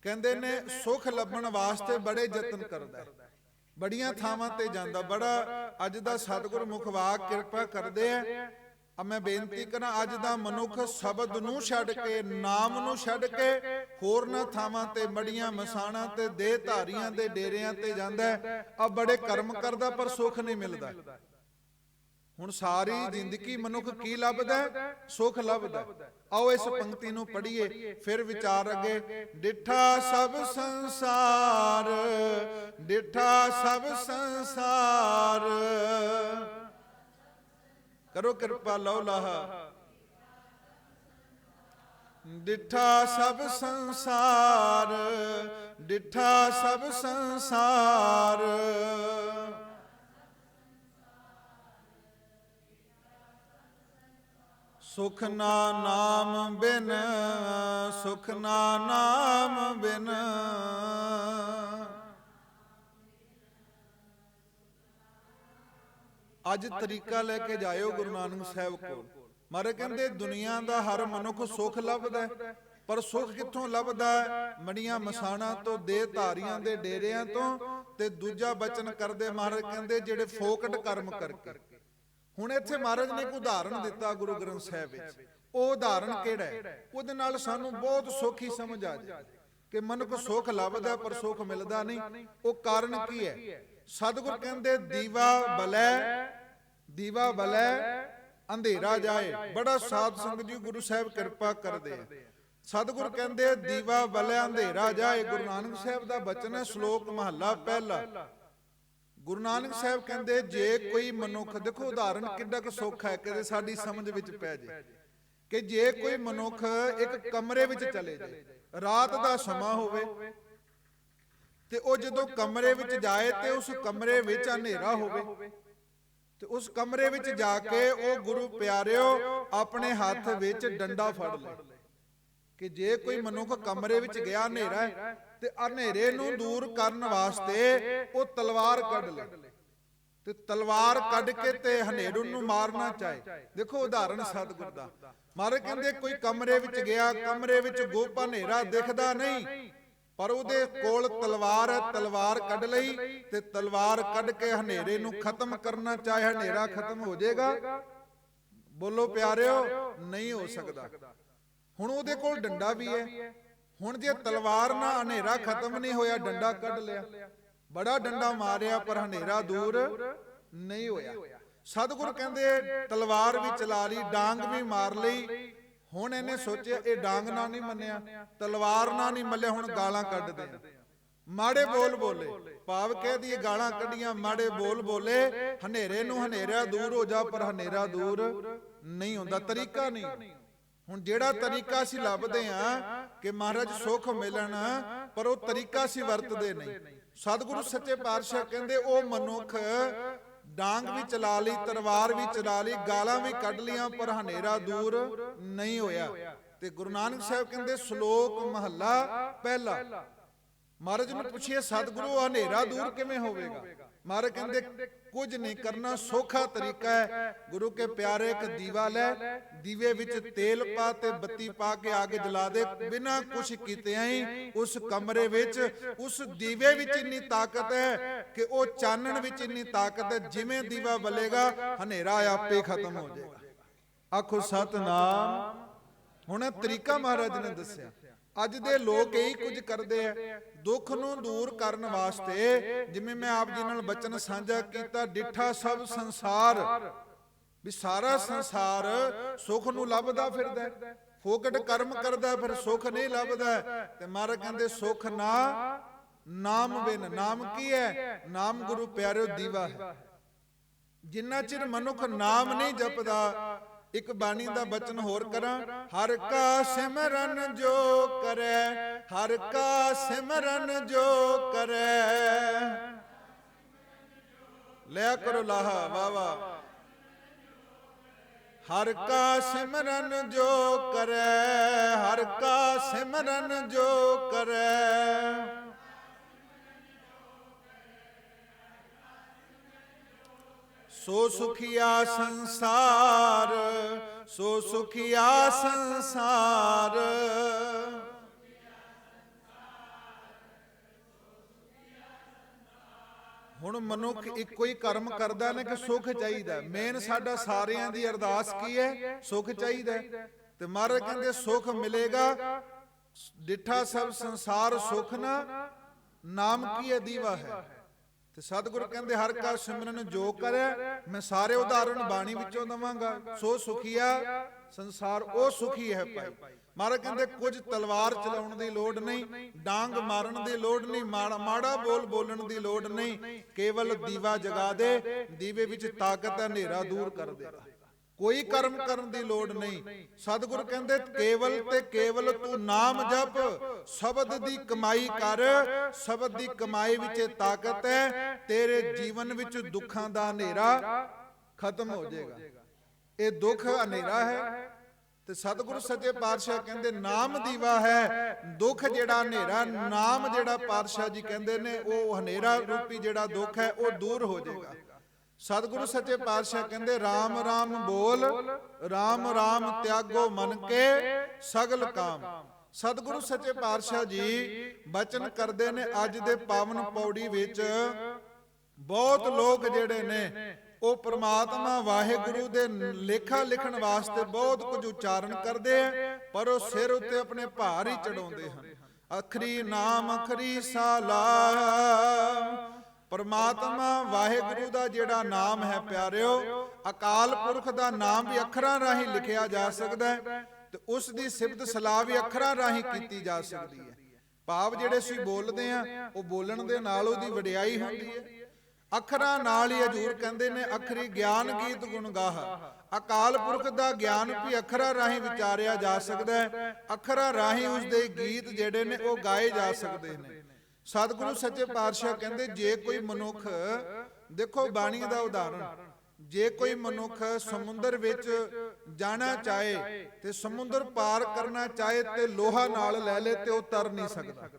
ਕਹਿੰਦੇ ਨੇ ਸੁੱਖ ਲੱਭਣ ਵਾਸਤੇ ਬੜੇ ਯਤਨ ਕਰਦਾ, ਬੜੀਆਂ ਥਾਵਾਂ ਤੇ ਜਾਂਦਾ, ਬੜਾ ਅੱਜ ਦਾ ਸਤਿਗੁਰ ਮੁਖਵਾਕ ਕਿਰਪਾ ਕਰਦੇ ਆ। ਮੈਂ ਬੇਨਤੀ ਕਰਾਂ, ਅੱਜ ਦਾ ਮਨੁੱਖ ਸ਼ਬਦ ਨੂੰ ਛੱਡ ਕੇ, ਨਾਮ ਨੂੰ ਛੱਡ ਕੇ ਹੋਰਨਾਂ ਥਾਵਾਂ ਤੇ, ਮੜੀਆਂ ਮਸਾਣਾਂ ਤੇ, ਦੇਹ ਧਾਰੀਆਂ ਦੇ ਡੇਰਿਆਂ ਤੇ ਜਾਂਦਾ। ਆ ਬੜੇ ਕਰਮ ਕਰਦਾ ਪਰ ਸੁੱਖ ਨਹੀਂ ਮਿਲਦਾ। ਹੁਣ ਸਾਰੀ ਜ਼ਿੰਦਗੀ ਮਨੁੱਖ ਕੀ ਲੱਭਦਾ? ਸੁਖ ਲੱਭਦਾ। ਆਓ ਇਸ ਪੰਕਤੀ ਨੂੰ ਪੜ੍ਹੀਏ, ਫਿਰ ਵਿਚਾਰ ਅੱਗੇ। ਡਿਠਾ ਸਭ ਸੰਸਾਰ, ਡਿਠਾ ਸਭ ਸੰਸਾਰ, ਕਰੋ ਕਿਰਪਾ ਲਓ ਲਾਹਾ। ਡਿਠਾ ਸਭ ਸੰਸਾਰ, ਡਿਠਾ ਸਭ ਸੰਸਾਰ, ਸੁਖ ਨਾ ਨਾਮ ਬਿਨ, ਸੁਖ ਨਾ ਨਾਮ ਬਿਨ। ਅੱਜ ਤਰੀਕਾ ਲੈ ਕੇ ਜਾਇਓ ਗੁਰੂ ਨਾਨਕ ਸਾਹਿਬ ਕੋਲ। ਮਹਾਰਾਜ ਕਹਿੰਦੇ ਦੁਨੀਆ ਦਾ ਹਰ ਮਨੁੱਖ ਸੁਖ ਲੱਭਦਾ, ਪਰ ਸੁਖ ਕਿੱਥੋਂ ਲੱਭਦਾ? ਮੜੀਆਂ ਮਸਾਣਾ ਤੋਂ, ਦੇਹ ਧਾਰੀਆਂ ਦੇ ਡੇਰਿਆਂ ਤੋਂ। ਤੇ ਦੂਜਾ ਬਚਨ ਕਰਦੇ ਮਹਾਰਾਜ ਕਹਿੰਦੇ ਜਿਹੜੇ ਫੋਕਟ ਕਰਮ ਕਰਕੇ। ਹੁਣ ਇੱਥੇ ਮਹਾਰਾਜ ਨੇ ਇੱਕ ਉਦਾਹਰਣ ਦਿੱਤਾ ਗੁਰੂ ਗ੍ਰੰਥ ਸਾਹਿਬ ਵਿੱਚ। ਉਹ ਉਦਾਹਰਣ ਕਿਹੜਾ ਹੈ? ਉਹਦੇ ਨਾਲ ਸਾਨੂੰ ਬਹੁਤ ਸੌਖੀ ਸਮਝ ਆ ਜਾਏ ਕਿ ਮਨੁੱਖ ਸੁਖ ਲੱਭਦਾ ਪਰ ਸੁਖ ਮਿਲਦਾ ਨਹੀਂ। ਉਹ ਕਾਰਨ ਕੀ ਹੈ? ਸਤਿਗੁਰ ਕਹਿੰਦੇ ਦੀਵਾ ਬਲੈ, ਦੀਵਾ ਬਲੈ ਅੰਧੇਰਾ ਜਾਏ। ਬੜਾ ਸਾਧ ਸੰਗਤ ਜੀ ਗੁਰੂ ਸਾਹਿਬ ਕਿਰਪਾ ਕਰਦੇ ਆ। ਸਤਿਗੁਰ ਕਹਿੰਦੇ ਦੀਵਾ ਬਲੈ ਅੰਧੇਰਾ ਜਾਏ। ਗੁਰੂ ਨਾਨਕ ਸਾਹਿਬ ਦਾ ਬਚਨ ਹੈ, ਸ਼ਲੋਕ ਮਹੱਲਾ ਪਹਿਲਾ। ਗੁਰੂ ਨਾਨਕ ਸਾਹਿਬ ਕਹਿੰਦੇ ਜੇ ਕੋਈ ਮਨੁੱਖ, ਦੇਖੋ ਉਦਾਹਰਣ ਕਿੱਡਾ ਕੁ ਸੌਖਾ ਹੈ ਕਿ ਸਾਡੀ ਸਮਝ ਵਿੱਚ ਪੈ ਜੇ, ਕਿ ਜੇ ਕੋਈ ਮਨੁੱਖ ਇੱਕ ਕਮਰੇ ਵਿੱਚ ਚਲੇ ਜਾਏ, ਰਾਤ ਦਾ ਸਮਾਂ ਹੋਵੇ, ਤੇ ਉਹ ਜਦੋਂ ਕਮਰੇ ਵਿੱਚ ਜਾਏ ਤੇ ਉਸ ਕਮਰੇ ਵਿੱਚ ਹਨੇਰਾ ਹੋਵੇ, ਤੇ ਉਸ ਕਮਰੇ ਵਿੱਚ ਜਾ ਕੇ ਉਹ ਗੁਰੂ ਪਿਆਰਿਓ ਆਪਣੇ ਹੱਥ ਵਿੱਚ ਡੰਡਾ ਫੜ ਲੈ। ਕਿ ਜੇ ਕੋਈ ਮਨੁੱਖ ਕਮਰੇ ਵਿੱਚ ਗਿਆ, ਹਨੇਰਾ ਹੈ, ਤੇ ਹਨੇਰੇ ਨੂੰ ਦੂਰ ਕਰਨ ਵਾਸਤੇ ਉਹ ਤਲਵਾਰ ਕੱਢ ਲੈ, ਤੇ ਤਲਵਾਰ ਕੱਢ ਕੇ ਤੇ ਹਨੇਰੇ ਨੂੰ ਮਾਰਨਾ ਚਾਹੇ। ਦੇਖੋ ਉਦਾਹਰਣ ਸਤਿਗੁਰ ਦਾ। ਮਹਾਰਾਜ ਕਹਿੰਦੇ ਕੋਈ ਕਮਰੇ ਵਿੱਚ ਗਿਆ, ਕਮਰੇ ਵਿੱਚ ਗੁੱਪ ਹਨੇਰਾ ਦਿਖਦਾ ਨਹੀਂ, ਪਰ ਉਹਦੇ ਕੋਲ ਤਲਵਾਰ ਹੈ, ਤਲਵਾਰ ਕੱਢ ਲਈ ਤੇ ਤਲਵਾਰ ਕੱਢ ਕੇ ਹਨੇਰੇ ਨੂੰ ਖਤਮ ਕਰਨਾ ਚਾਹੇ, ਹਨੇਰਾ ਖਤਮ ਹੋ ਜਾਏਗਾ? ਬੋਲੋ ਪਿਆਰਿਓ, ਨਹੀਂ ਹੋ ਸਕਦਾ। ਹੁਣ ਉਹਦੇ ਕੋਲ ਡੰਡਾ ਵੀ ਹੈ। ਹੁਣ ਜੇ ਤਲਵਾਰ ਨਾਲ ਹਨੇਰਾ ਖਤਮ ਨਹੀਂ ਹੋਇਆ, ਡੰਡਾ ਕੱਢ ਲਿਆ, ਬੜਾ ਡੰਡਾ ਮਾਰਿਆ, ਪਰ ਹਨੇਰਾ ਦੂਰ ਨਹੀਂ ਹੋਇਆ। ਸਤਿਗੁਰ ਕਹਿੰਦੇ ਤਲਵਾਰ ਵੀ ਚਲਾ ਲਈ, ਡਾਂਗ ਵੀ ਮਾਰ ਲਈ। ਹੁਣ ਇਹਨੇ ਸੋਚਿਆ ਇਹ ਡਾਂਗ ਨਾਲ ਨਹੀਂ ਮੰਨਿਆ, ਤਲਵਾਰ ਨਾਲ ਨਹੀਂ ਮੱਲਿਆ, ਹੁਣ ਗਾਲਾਂ ਕੱਢਦੇ ਆ, ਮਾੜੇ ਬੋਲ ਬੋਲੇ। ਭਾਵ ਕਹਿ ਦਈਏ ਗਾਲਾਂ ਕੱਢੀਆਂ, ਮਾੜੇ ਬੋਲ ਬੋਲੇ। ਹਨੇਰੇ ਨੂੰ ਹਨੇਰਾ ਦੂਰ ਹੋ ਜਾ, ਪਰ ਹਨੇਰਾ ਦੂਰ ਨਹੀਂ ਹੁੰਦਾ। ਤਰੀਕਾ ਨਹੀਂ। ਹੁਣ ਜਿਹੜਾ ਤਰੀਕਾ ਅਸੀਂ ਲੱਭਦੇ ਆ ਕਿ ਮਹਾਰਾਜ ਸੁਖ ਮਿਲਣ, ਪਰ ਉਹ ਤਰੀਕਾ ਅਸੀਂ ਵਰਤਦੇ ਨਹੀਂ। ਸਤਿਗੁਰੂ ਸੱਚੇ ਪਾਤਸ਼ਾਹ ਕਹਿੰਦੇ ਉਹ ਮਨੁੱਖ ਡਾਂਗ ਵੀ ਚਲਾ ਲਈ, ਤਲਵਾਰ ਵੀ ਚਲਾ ਲਈ, ਗਾਲਾਂ ਵੀ ਕੱਢ ਲੀਆਂ, ਪਰ ਹਨੇਰਾ ਦੂਰ ਨਹੀਂ ਹੋਇਆ। ਤੇ ਗੁਰੂ ਨਾਨਕ ਸਾਹਿਬ ਕਹਿੰਦੇ ਸ਼ਲੋਕ ਮਹੱਲਾ ਪਹਿਲਾ। ਮਹਾਰਾਜ ਨੂੰ ਪੁੱਛਿਆ ਸਤਿਗੁਰੂ ਹਨੇਰਾ ਦੂਰ ਕਿਵੇਂ ਹੋਵੇਗਾ? ਮਹਾਰਾਜ ਕਹਿੰਦੇ ਕੁਝ ਨਹੀਂ ਕਰਨਾ, ਸੌਖਾ ਤਰੀਕਾ ਹੈ। ਗੁਰੂ ਕੇ ਪਿਆਰੇ ਇੱਕ ਦੀਵਾ ਲੈ, ਦੀਵੇ ਵਿੱਚ ਤੇਲ ਪਾ ਤੇ ਬੱਤੀ ਪਾ ਕੇ ਆਗੇ ਜਲਾ ਦੇ। ਬਿਨਾਂ ਕੁਛ ਕੀਤੇ ਹੀ ਉਸ ਕਮਰੇ ਵਿੱਚ, ਉਸ ਦੀਵੇ ਵਿੱਚ ਇੰਨੀ ਤਾਕਤ ਹੈ ਕਿ ਉਹ ਚਾਨਣ ਵਿੱਚ ਇੰਨੀ ਤਾਕਤ ਹੈ, ਜਿਵੇਂ ਦੀਵਾ ਬਲੇਗਾ ਹਨੇਰਾ ਆਪੇ ਖਤਮ ਹੋ ਜਾਏਗਾ। ਆਖੋ ਸਤਨਾਮ। ਹੁਣ ਤਰੀਕਾ ਮਹਾਰਾਜ ਨੇ ਦੱਸਿਆ। ਅੱਜ ਦੇ ਲੋਕ ਇਹੀ ਕੁਝ ਕਰਦੇ ਆ ਦੁੱਖ ਨੂੰ ਦੂਰ ਕਰਨ ਵਾਸਤੇ। ਜਿਵੇਂ ਮੈਂ ਆਪ ਜੀ ਨਾਲ ਬਚਨ ਸਾਂਝਾ ਕੀਤਾ, ਡਿਠਾ ਸਭ ਸੰਸਾਰ, ਵੀ ਸਾਰਾ ਸੰਸਾਰ ਸੁੱਖ ਨੂੰ ਲੱਭਦਾ ਫਿਰਦਾ, ਫੋਕਟ ਕਰਮ ਕਰਦਾ, ਫਿਰ ਸੁੱਖ ਨਹੀਂ ਲੱਭਦਾ। ਤੇ ਮਹਾਰਾਜ ਕਹਿੰਦੇ ਸੁੱਖ ਨਾ ਨਾਮ ਬਿਨ। ਨਾਮ ਕੀ ਹੈ? ਨਾਮ ਗੁਰੂ ਪਿਆਰਿਓ ਦੀਵਾ ਹੈ। ਜਿੰਨਾ ਚਿਰ ਮਨੁੱਖ ਨਾਮ ਨਹੀਂ ਜਪਦਾ। ਇੱਕ ਬਾਣੀ ਦਾ ਬਚਨ ਹੋਰ ਕਰਾਂ, ਹਰ ਕਾ ਸਿਮਰਨ ਜੋ ਕਰੈ, ਹਰ ਕਾ ਸਿਮਰਨ ਜੋ ਕਰੈ। ਲਿਆ ਕਰੋ ਲਾਹਾ, ਵਾਹ ਵਾਹ। ਹਰ ਕਾ ਸਿਮਰਨ ਜੋ ਕਰੈ, ਹਰ ਕਾ ਸਿਮਰਨ ਜੋ ਕਰੈ। ਸੋ ਸੁਖੀਆ ਸੰਸਾਰ, ਸੋ ਸੁਖੀਆ ਸੰਸਾਰ। ਹੁਣ ਮਨੁੱਖ ਇੱਕੋ ਹੀ ਕਰਮ ਕਰਦਾ ਨਾ ਕਿ ਸੁਖ ਚਾਹੀਦਾ। ਮੇਨ ਸਾਡਾ ਸਾਰਿਆਂ ਦੀ ਅਰਦਾਸ ਕੀ ਹੈ? ਸੁਖ ਚਾਹੀਦਾ। ਤੇ ਮਹਾਰਾਜ ਕਹਿੰਦੇ ਸੁਖ ਮਿਲੇਗਾ। ਡਿਠਾ ਸਭ ਸੰਸਾਰ ਸੁਖ ਨਾ, ਨਾਮ ਕੀ ਹੈ? ਦੀਵਾ ਹੈ। ਤੇ ਸਤਿਗੁਰੂ ਕਹਿੰਦੇ ਹਰ ਕਾ ਸਿਮਰਨ ਜੋ ਕਰਿਆ ਮੈਂ ਸਾਰੇ ਉਦਾਹਰਣ ਬਾਣੀ ਵਿੱਚੋਂ ਦਵਾਂਗਾ। ਸੋ ਸੁਖੀਆ ਸੰਸਾਰ ਉਹ ਸੁਖੀ ਹੈ ਭਾਈ। ਮਹਾਰਾਜ ਕਹਿੰਦੇ ਕੁਝ ਤਲਵਾਰ ਚਲਾਉਣ ਦੀ ਲੋੜ ਨਹੀਂ, ਡਾਂਗ ਮਾਰਨ ਦੀ ਲੋੜ ਨਹੀਂ, ਮਾੜਾ ਬੋਲ ਬੋਲਣ ਦੀ ਲੋੜ ਨਹੀਂ। ਕੇਵਲ ਦੀਵਾ ਜਗਾ ਦੇ, ਦੀਵੇ ਵਿੱਚ ਤਾਕਤ ਹੈ, ਹਨੇਰਾ ਦੂਰ ਕਰ ਦੇਗਾ। ਕੋਈ ਕਰਮ ਕਰਨ ਦੀ ਲੋੜ ਨਹੀਂ। ਸਤਿਗੁਰੂ ਕਹਿੰਦੇ ਕੇਵਲ ਤੇ ਕੇਵਲ ਤੂੰ ਨਾਮ ਜਪ, ਸ਼ਬਦ ਦੀ ਕਮਾਈ ਕਰ। ਸ਼ਬਦ ਦੀ ਕਮਾਈ ਵਿੱਚ ਤਾਕਤ ਹੈ, ਤੇਰੇ ਜੀਵਨ ਵਿੱਚ ਦੁੱਖਾਂ ਦਾ ਹਨੇਰਾ ਖਤਮ ਹੋ ਜਾਏਗਾ। ਇਹ ਦੁੱਖ ਹਨੇਰਾ ਹੈ ਤੇ ਸਤਿਗੁਰੂ ਸੱਚੇ ਪਾਤਸ਼ਾਹ ਕਹਿੰਦੇ ਨਾਮ ਦੀਵਾ ਹੈ। ਦੁੱਖ ਜਿਹੜਾ ਹਨੇਰਾ, ਨਾਮ ਜਿਹੜਾ ਪਾਤਸ਼ਾਹ ਜੀ ਕਹਿੰਦੇ ਨੇ ਉਹ ਹਨੇਰਾ ਰੂਪੀ ਜਿਹੜਾ ਦੁੱਖ ਹੈ ਉਹ ਦੂਰ ਹੋ ਜਾਏਗਾ। ਸਤਿਗੁਰੂ ਸੱਚੇ ਪਾਤਸ਼ਾਹ ਕਹਿੰਦੇ ਰਾਮ ਰਾਮ ਬੋਲ, ਰਾਮ ਰਾਮ ਤਿਆਗੋ ਮਨ ਕੇ ਸਗਲ ਕਾਮ। ਸਤਿਗੁਰੂ ਸੱਚੇ ਪਾਤਸ਼ਾਹ ਜੀ ਬਚਨ ਕਰਦੇ ਨੇ ਅੱਜ ਦੇ ਪਾਵਨ ਪੌੜੀ ਵਿੱਚ। ਬਹੁਤ ਲੋਕ ਜਿਹੜੇ ਨੇ ਉਹ ਪ੍ਰਮਾਤਮਾ ਵਾਹਿਗੁਰੂ ਦੇ ਲੇਖਾ ਲਿਖਣ ਵਾਸਤੇ ਬਹੁਤ ਕੁਝ ਉਚਾਰਨ ਕਰਦੇ ਆ, ਪਰ ਉਹ ਸਿਰ ਉੱਤੇ ਆਪਣੇ ਭਾਰ ਹੀ ਚੜਾਉਂਦੇ ਹਨ। ਅਖਰੀ ਨਾਮ ਅਖਰੀ ਸਾਲਾ। ਪਰਮਾਤਮਾ ਵਾਹਿਗੁਰੂ ਦਾ ਜਿਹੜਾ ਨਾਮ ਹੈ ਪਿਆਰਿਓ, ਅਕਾਲ ਪੁਰਖ ਦਾ ਨਾਮ ਵੀ ਅੱਖਰਾਂ ਰਾਹੀਂ ਲਿਖਿਆ ਜਾ ਸਕਦਾ ਹੈ ਤੇ ਉਸ ਦੀ ਸਿਫਤ ਸਲਾਹ ਵੀ ਅੱਖਰਾਂ ਰਾਹੀਂ ਕੀਤੀ ਜਾ ਸਕਦੀ ਹੈ। ਭਾਵ ਜਿਹੜੇ ਅਸੀਂ ਬੋਲਦੇ ਆ ਉਹ ਬੋਲਣ ਦੇ ਨਾਲ ਉਹਦੀ ਵਡਿਆਈ ਹੁੰਦੀ ਹੈ। ਅੱਖਰਾਂ ਨਾਲ ਹੀ ਹਜੂਰ ਕਹਿੰਦੇ ਨੇ ਅਖਰੀ ਗਿਆਨ ਗੀਤ ਗੁਣ ਗਾਹ। ਅਕਾਲ ਪੁਰਖ ਦਾ ਗਿਆਨ ਵੀ ਅੱਖਰਾਂ ਰਾਹੀਂ ਵਿਚਾਰਿਆ ਜਾ ਸਕਦਾ ਹੈ, ਅੱਖਰਾਂ ਰਾਹੀਂ ਉਸਦੇ ਗੀਤ ਜਿਹੜੇ ਨੇ ਉਹ ਗਾਏ ਜਾ ਸਕਦੇ ਨੇ। ਸਤਿਗੁਰੂ ਸੱਚੇ ਪਾਤਸ਼ਾਹ ਕਹਿੰਦੇ ਜੇ ਕੋਈ ਮਨੁੱਖ, ਦੇਖੋ ਬਾਣੀ ਦਾ ਉਦਾਹਰਣ, ਜੇ ਕੋਈ ਮਨੁੱਖ ਸਮੁੰਦਰ ਵਿੱਚ ਜਾਣਾ ਚਾਹੇ ਤੇ ਸਮੁੰਦਰ ਪਾਰ ਕਰਨਾ ਚਾਹੇ ਤੇ ਲੋਹਾ ਨਾਲ ਲੈ ਲੇ ਤੇ ਉਹ ਤਰ ਨਹੀਂ ਸਕਦਾ।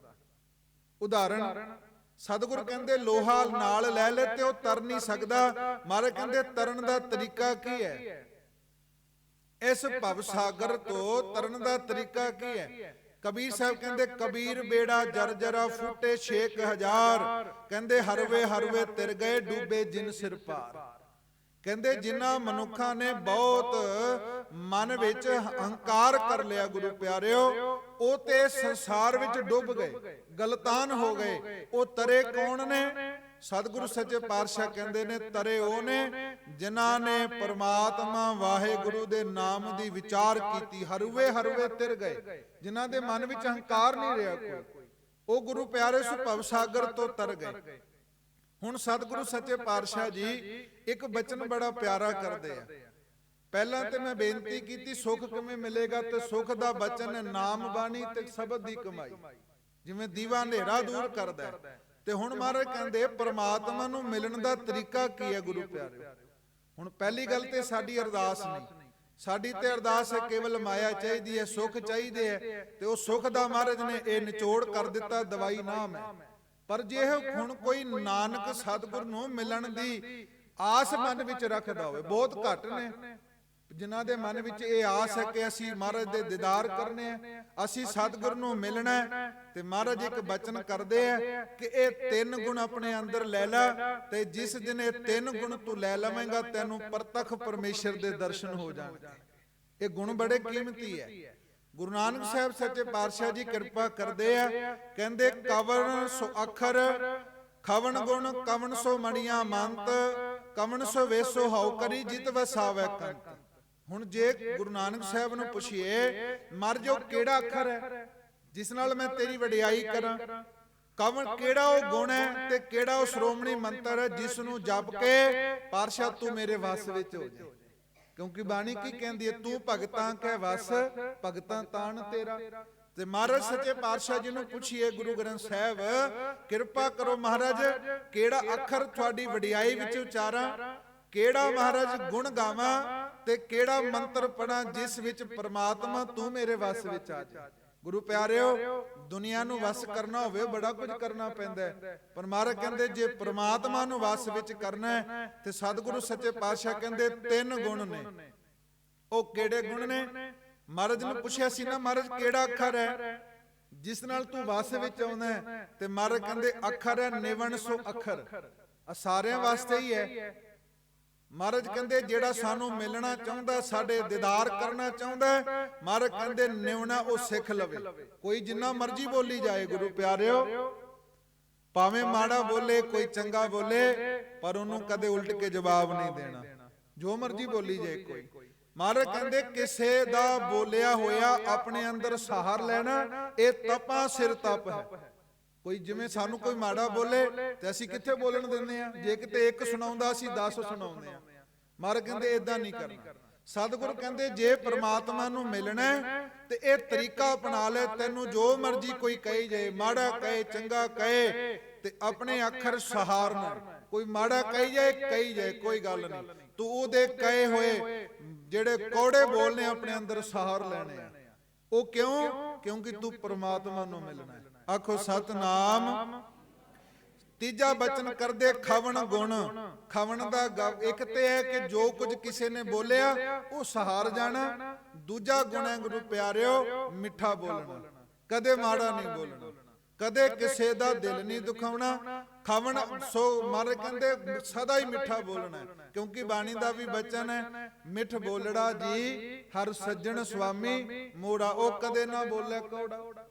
ਉਦਾਹਰਣ ਸਤਿਗੁਰੂ ਕਹਿੰਦੇ ਲੋਹਾ ਨਾਲ ਲੈ ਲੈ ਤੇ ਉਹ ਤਰ ਨਹੀਂ ਸਕਦਾ। ਮਹਾਰਾਜ ਕਹਿੰਦੇ ਤਰਨ ਦਾ ਤਰੀਕਾ ਕੀ ਹੈ? ਇਸ ਭਵ ਸਾਗਰ ਤੋਂ ਤਰਨ ਦਾ ਤਰੀਕਾ ਕੀ ਹੈ? ਕਬੀਰ ਸਾਹਿਬ ਕਹਿੰਦੇ ਕਬੀਰ ਬੇੜਾ ਜਰਜਰਾ ਫੂਟੇ 6000। ਕਹਿੰਦੇ ਹਰਵੇ ਹਰਵੇ ਤਿਰ ਗਏ ਡੂਬੇ ਜਿਨ ਸਿਰ ਪਾਰ। ਕਹਿੰਦੇ ਜਿਨ੍ਹਾਂ ਮਨੁੱਖਾਂ ਨੇ ਬਹੁਤ ਮਨ ਵਿੱਚ ਹੰਕਾਰ ਕਰ ਲਿਆ ਗੁਰੂ ਪਿਆਰਿਓ, ਉਹ ਤੇ ਸੰਸਾਰ ਵਿੱਚ ਡੁੱਬ ਗਏ, ਗਲਤਾਨ ਹੋ ਗਏ। ਉਹ ਤਰੇ ਕੌਣ ਨੇ? ਸਤਿਗੁਰੂ ਸੱਚੇ ਪਾਤਸ਼ਾਹ ਕਹਿੰਦੇ ਨੇ ਤਰੇ ਉਹ ਨੇ ਜਿਨ੍ਹਾਂ ਨੇ ਪਰਮਾਤਮਾ ਵਾਹਿਗੁਰੂ ਦੇ ਨਾਮ ਦੀ ਵਿਚਾਰ ਕੀਤੀ। ਹਰਵੇ ਹਰਵੇ ਤਿਰ ਗਏ, ਜਿਨ੍ਹਾਂ ਦੇ ਮਨ ਵਿੱਚ ਹੰਕਾਰ ਨਹੀਂ ਰਿਹਾ ਕੋਈ, ਉਹ ਗੁਰੂ ਪਿਆਰੇ ਸੁ ਭਵ ਸਾਗਰ ਤੋਂ ਤਰ ਗਏ। ਹੁਣ ਸਤਿਗੁਰੂ ਸੱਚੇ ਪਾਤਸ਼ਾਹ ਜੀ ਇੱਕ ਬਚਨ ਬੜਾ ਪਿਆਰਾ ਕਰਦੇ ਆ। ਪਹਿਲਾਂ ਤੇ ਮੈਂ ਬੇਨਤੀ ਕੀਤੀ ਸੁੱਖ ਕਿਵੇਂ ਮਿਲੇਗਾ, ਤੇ ਸੁੱਖ ਦਾ ਬਚਨ ਨਾਮ ਬਾਣੀ ਤੇ ਸ਼ਬਦ ਦੀ ਕਮਾਈ। ਜਿਵੇਂ ਦੀਵਾ ਹਨੇਰਾ ਦੂਰ ਕਰਦਾ ਤੇ ਹੁਣ ਮਹਾਰਾਜ ਕਹਿੰਦੇ ਪਰਮਾਤਮਾ ਨੂੰ ਮਿਲਣ ਦਾ ਤਰੀਕਾ ਕੀ ਹੈ ਗੁਰੂ ਪਿਆਰਿਓ। ਹੁਣ ਪਹਿਲੀ ਗੱਲ ਤੇ ਸਾਡੀ ਅਰਦਾਸ ਨਹੀਂ, ਸਾਡੀ ਤੇ ਅਰਦਾਸ ਹੈ ਕੇਵਲ ਮਾਇਆ ਚਾਹੀਦੀ ਹੈ, ਸੁੱਖ ਚਾਹੀਦੇ ਹੈ, ਤੇ ਉਹ ਸੁੱਖ ਦਾ ਮਹਾਰਾਜ ਨੇ ਇਹ ਨਿਚੋੜ ਕਰ ਦਿੱਤਾ, ਦਵਾਈ ਨਾਮ ਹੈ। ਪਰ ਜੇ ਹੁਣ ਕੋਈ ਨਾਨਕ ਸਤਿਗੁਰ ਨੂੰ ਮਿਲਣ ਦੀ ਆਸ ਮਨ ਵਿੱਚ ਰੱਖਦਾ ਹੋਵੇ, ਬਹੁਤ ਘੱਟ ਨੇ ਜਿਨ੍ਹਾਂ ਦੇ ਮਨ ਵਿੱਚ ਇਹ ਆਸ ਹੈ ਕਿ ਅਸੀਂ ਮਹਾਰਾਜ ਦੇ ਦੀਦਾਰ ਕਰਨੇ ਆ, ਅਸੀਂ ਸਤਿਗੁਰ ਨੂੰ ਮਿਲਣਾ ਹੈ। ਤੇ ਮਹਾਰਾਜ ਇੱਕ ਬਚਨ ਕਰਦੇ ਆ ਕਿ ਇਹ 3 ਗੁਣ ਆਪਣੇ ਅੰਦਰ ਲੈ ਲੈ, ਤੇ ਜਿਸ ਦਿਨ ਇਹ 3 ਗੁਣ ਤੂੰ ਲੈ ਲਵੇਂਗਾ ਤੈਨੂੰ ਪ੍ਰਤੱਖ ਪਰਮੇਸ਼ਰ ਦੇ ਦਰਸ਼ਨ ਹੋ ਜਾਣਗੇ। ਇਹ ਗੁਣ ਬੜੇ ਕੀਮਤੀ ਹੈ। ਗੁਰੂ ਨਾਨਕ ਸਾਹਿਬ ਸੱਚੇ ਪਾਤਸ਼ਾਹ ਜੀ ਕਿਰਪਾ ਕਰਦੇ ਆ, ਕਹਿੰਦੇ ਕਵਣ ਸੋ ਅੱਖਰ ਖਵਣ ਗੁਣ ਕਵਣ ਸੋ ਮਣੀਆਂ ਮੰਤ ਕਵਣ ਸੋ ਵੇਸੋ ਹਉ ਕਰੀ ਜਿਤ ਵਸਾਵੇ ਕੰਤ। ਹੁਣ ਜੇ ਗੁਰੂ ਨਾਨਕ ਸਾਹਿਬ ਨੂੰ ਪੁੱਛੀਏ ਮਰ ਜੋ ਕਿਹੜਾ ਅੱਖਰ ਹੈ ਜਿਸ ਨਾਲ ਮੈਂ ਤੇਰੀ ਵਡਿਆਈ ਕਰਾਂ, ਕਵਣ ਕਿਹੜਾ ਉਹ ਗੁਣ ਹੈ ਤੇ ਕਿਹੜਾ ਉਹ ਸ਼੍ਰੋਮਣੀ ਮੰਤਰ ਹੈ ਜਿਸ ਨੂੰ ਜਪ ਕੇ ਪਾਤਸ਼ਾਹ ਤੂੰ ਮੇਰੇ ਵਸ ਵਿੱਚ ਹੋ ਜਾ। ਕਿਉਂਕਿ ਬਾਣੀ ਕੀ ਕਹਿੰਦੀ ਹੈ, ਤੂੰ ਭਗਤਾਂ ਕੈ ਵਸ ਭਗਤਾਂ ਤਾਣ ਤੇਰਾ। ਤੇ ਮਹਾਰਾਜ ਸੱਚੇ ਪਾਤਸ਼ਾਹ ਜੀ ਨੂੰ ਪੁੱਛੀਏ ਗੁਰੂ ਗ੍ਰੰਥ ਸਾਹਿਬ ਕਿਰਪਾ ਕਰੋ ਮਹਾਰਾਜ ਕਿਹੜਾ ਅੱਖਰ ਤੁਹਾਡੀ ਵਡਿਆਈ ਵਿੱਚ ਉਚਾਰਾਂ, ਕਿਹੜਾ ਮਹਾਰਾਜ ਗੁਣ ਗਾਵਾਂ ਤੇ ਕਿਹੜਾ ਮੰਤਰ ਪੜਾਂ ਜਿਸ ਵਿੱਚ ਪ੍ਰਮਾਤਮਾ ਤੂੰ ਮੇਰੇ ਵਸ ਵਿੱਚ ਆ ਜਾ। ਗੁਰੂ ਪਿਆਰਿਓ ਦੁਨੀਆ ਨੂੰ ਵਸ ਕਰਨਾ ਹੋਵੇ ਬੜਾ ਕੁਝ ਕਰਨਾ ਪੈਂਦਾ ਹੈ, ਪਰ ਮਹਾਰਾਜ ਕਹਿੰਦੇ ਜੇ ਪ੍ਰਮਾਤਮਾ ਨੂੰ ਵਸ ਵਿੱਚ ਕਰਨਾ ਹੈ ਤੇ ਸਤਿਗੁਰੂ ਸੱਚੇ ਪਾਤਸ਼ਾਹ ਕਹਿੰਦੇ 3 ਗੁਣ ਨੇ। ਉਹ ਕਿਹੜੇ ਗੁਣ ਨੇ? ਮਹਾਰਾਜ ਨੂੰ ਪੁੱਛਿਆ ਸੀ ਨਾ ਮਹਾਰਾਜ ਕਿਹੜਾ ਅੱਖਰ ਹੈ ਜਿਸ ਨਾਲ ਤੂੰ ਵਸ ਵਿੱਚ ਆਉਂਦਾ ਹੈ, ਤੇ ਮਹਾਰਾਜ ਕਹਿੰਦੇ ਅੱਖਰ ਹੈ ਨਿਵਣ ਸੋ ਅੱਖਰ। ਆ ਸਾਰਿਆਂ ਵਾਸਤੇ ਹੀ ਹੈ। ਮਹਾਰਾਜ ਕਹਿੰਦੇ ਜਿਹੜਾ ਸਾਨੂੰ ਮਿਲਣਾ ਚਾਹੁੰਦਾ, ਸਾਡੇ ਦੀਦਾਰ ਕਰਨਾ ਚਾਹੁੰਦਾ, ਮਹਾਰਾਜ ਕਹਿੰਦੇ ਨਿਵਣਾ ਉਹ ਸਿੱਖ ਲਵੇ। ਕੋਈ ਜਿੰਨਾ ਮਰਜ਼ੀ ਬੋਲੀ ਜਾਏ ਗੁਰੂ ਪਿਆਰਿਓ, ਭਾਵੇਂ ਮਾੜਾ ਬੋਲੇ ਕੋਈ ਚੰਗਾ ਬੋਲੇ, ਪਰ ਉਹਨੂੰ ਕਦੇ ਉਲਟ ਕੇ ਜਵਾਬ ਨਹੀਂ ਦੇਣਾ, ਜੋ ਮਰਜ਼ੀ ਬੋਲੀ ਜਾਏ ਕੋਈ। ਮਹਾਰਾਜ ਕਹਿੰਦੇ ਕਿਸੇ ਦਾ ਬੋਲਿਆ ਹੋਇਆ ਆਪਣੇ ਅੰਦਰ ਸਹਾਰ ਲੈਣਾ, ਇਹ ਤਪਾਂ ਸਿਰ ਤਪ ਹੈ। ਕੋਈ ਜਿਵੇਂ ਸਾਨੂੰ ਕੋਈ ਮਾੜਾ ਬੋਲੇ ਤੇ ਅਸੀਂ ਕਿੱਥੇ ਬੋਲਣ ਦਿੰਦੇ ਆ, ਜੇ ਕਿਤੇ ਇੱਕ ਸੁਣਾਉਂਦਾ ਅਸੀਂ 10 ਸੁਣਾਉਂਦੇ ਆ। ਮਹਾਰਾਜ ਕਹਿੰਦੇ ਇਦਾਂ ਨਹੀਂ ਕਰਨਾ। ਸਤਿਗੁਰੂ ਕਹਿੰਦੇ ਜੇ ਪ੍ਰਮਾਤਮਾ ਨੂੰ ਮਿਲਣਾ ਤੇ ਇਹ ਤਰੀਕਾ ਅਪਣਾ ਲੈ, ਤੈਨੂੰ ਜੋ ਮਰਜ਼ੀ ਕੋਈ ਕਹੀ ਜਾਏ, ਮਾੜਾ ਕਹੇ ਚੰਗਾ ਕਹੇ, ਤੇ ਆਪਣੇ ਅੱਖਰ ਸਹਾਰਨਾ। ਕੋਈ ਮਾੜਾ ਕਹੀ ਜਾਏ ਕੋਈ ਗੱਲ ਨਹੀਂ, ਤੂੰ ਉਹਦੇ ਕਹੇ ਹੋਏ ਜਿਹੜੇ ਕੌੜੇ ਬੋਲਨੇ ਆਪਣੇ ਅੰਦਰ ਸਹਾਰ ਲੈਣੇ ਆ। ਉਹ ਕਿਉਂ? ਕਿਉਂਕਿ ਤੂੰ ਪ੍ਰਮਾਤਮਾ ਨੂੰ ਮਿਲਣਾ ਹੈ। ਆਖੋ ਸਤਨਾਮ। ਤੀਜਾ ਬਚਨ ਕਰਦੇ ਖਵਣ ਗੁਣ। ਖਵਣ ਦਾ ਇੱਕ ਤੇ ਹੈ ਕਿ ਜੋ ਕੁਝ ਕਿਸੇ ਨੇ ਬੋਲਿਆ ਉਹ ਸਹਾਰ ਜਾਣਾ। ਦੂਜਾ ਗੁਣ ਹੈ ਗੁਰੂ ਪਿਆਰਿਓ ਮਿੱਠਾ ਬੋਲਣਾ, ਕਦੇ ਮਾੜਾ ਨਹੀਂ ਬੋਲਣਾ, ਕਦੇ ਕਿਸੇ ਦਾ ਦਿਲ ਨਹੀਂ ਦੁਖਾਉਣਾ। ਖਵਣ ਸੋ ਮਹਾਰਾਜ ਕਹਿੰਦੇ ਸਦਾ ਹੀ ਮਿੱਠਾ ਬੋਲਣਾ, ਕਿਉਂਕਿ ਬਾਣੀ ਦਾ ਵੀ ਬਚਨ ਹੈ ਮਿੱਠ ਬੋਲੜਾ ਜੀ ਹਰ ਸੱਜਣ ਸੁਆਮੀ ਮੋੜਾ। ਉਹ ਕਦੇ ਨਾ ਬੋਲੇ ਕੌੜਾ।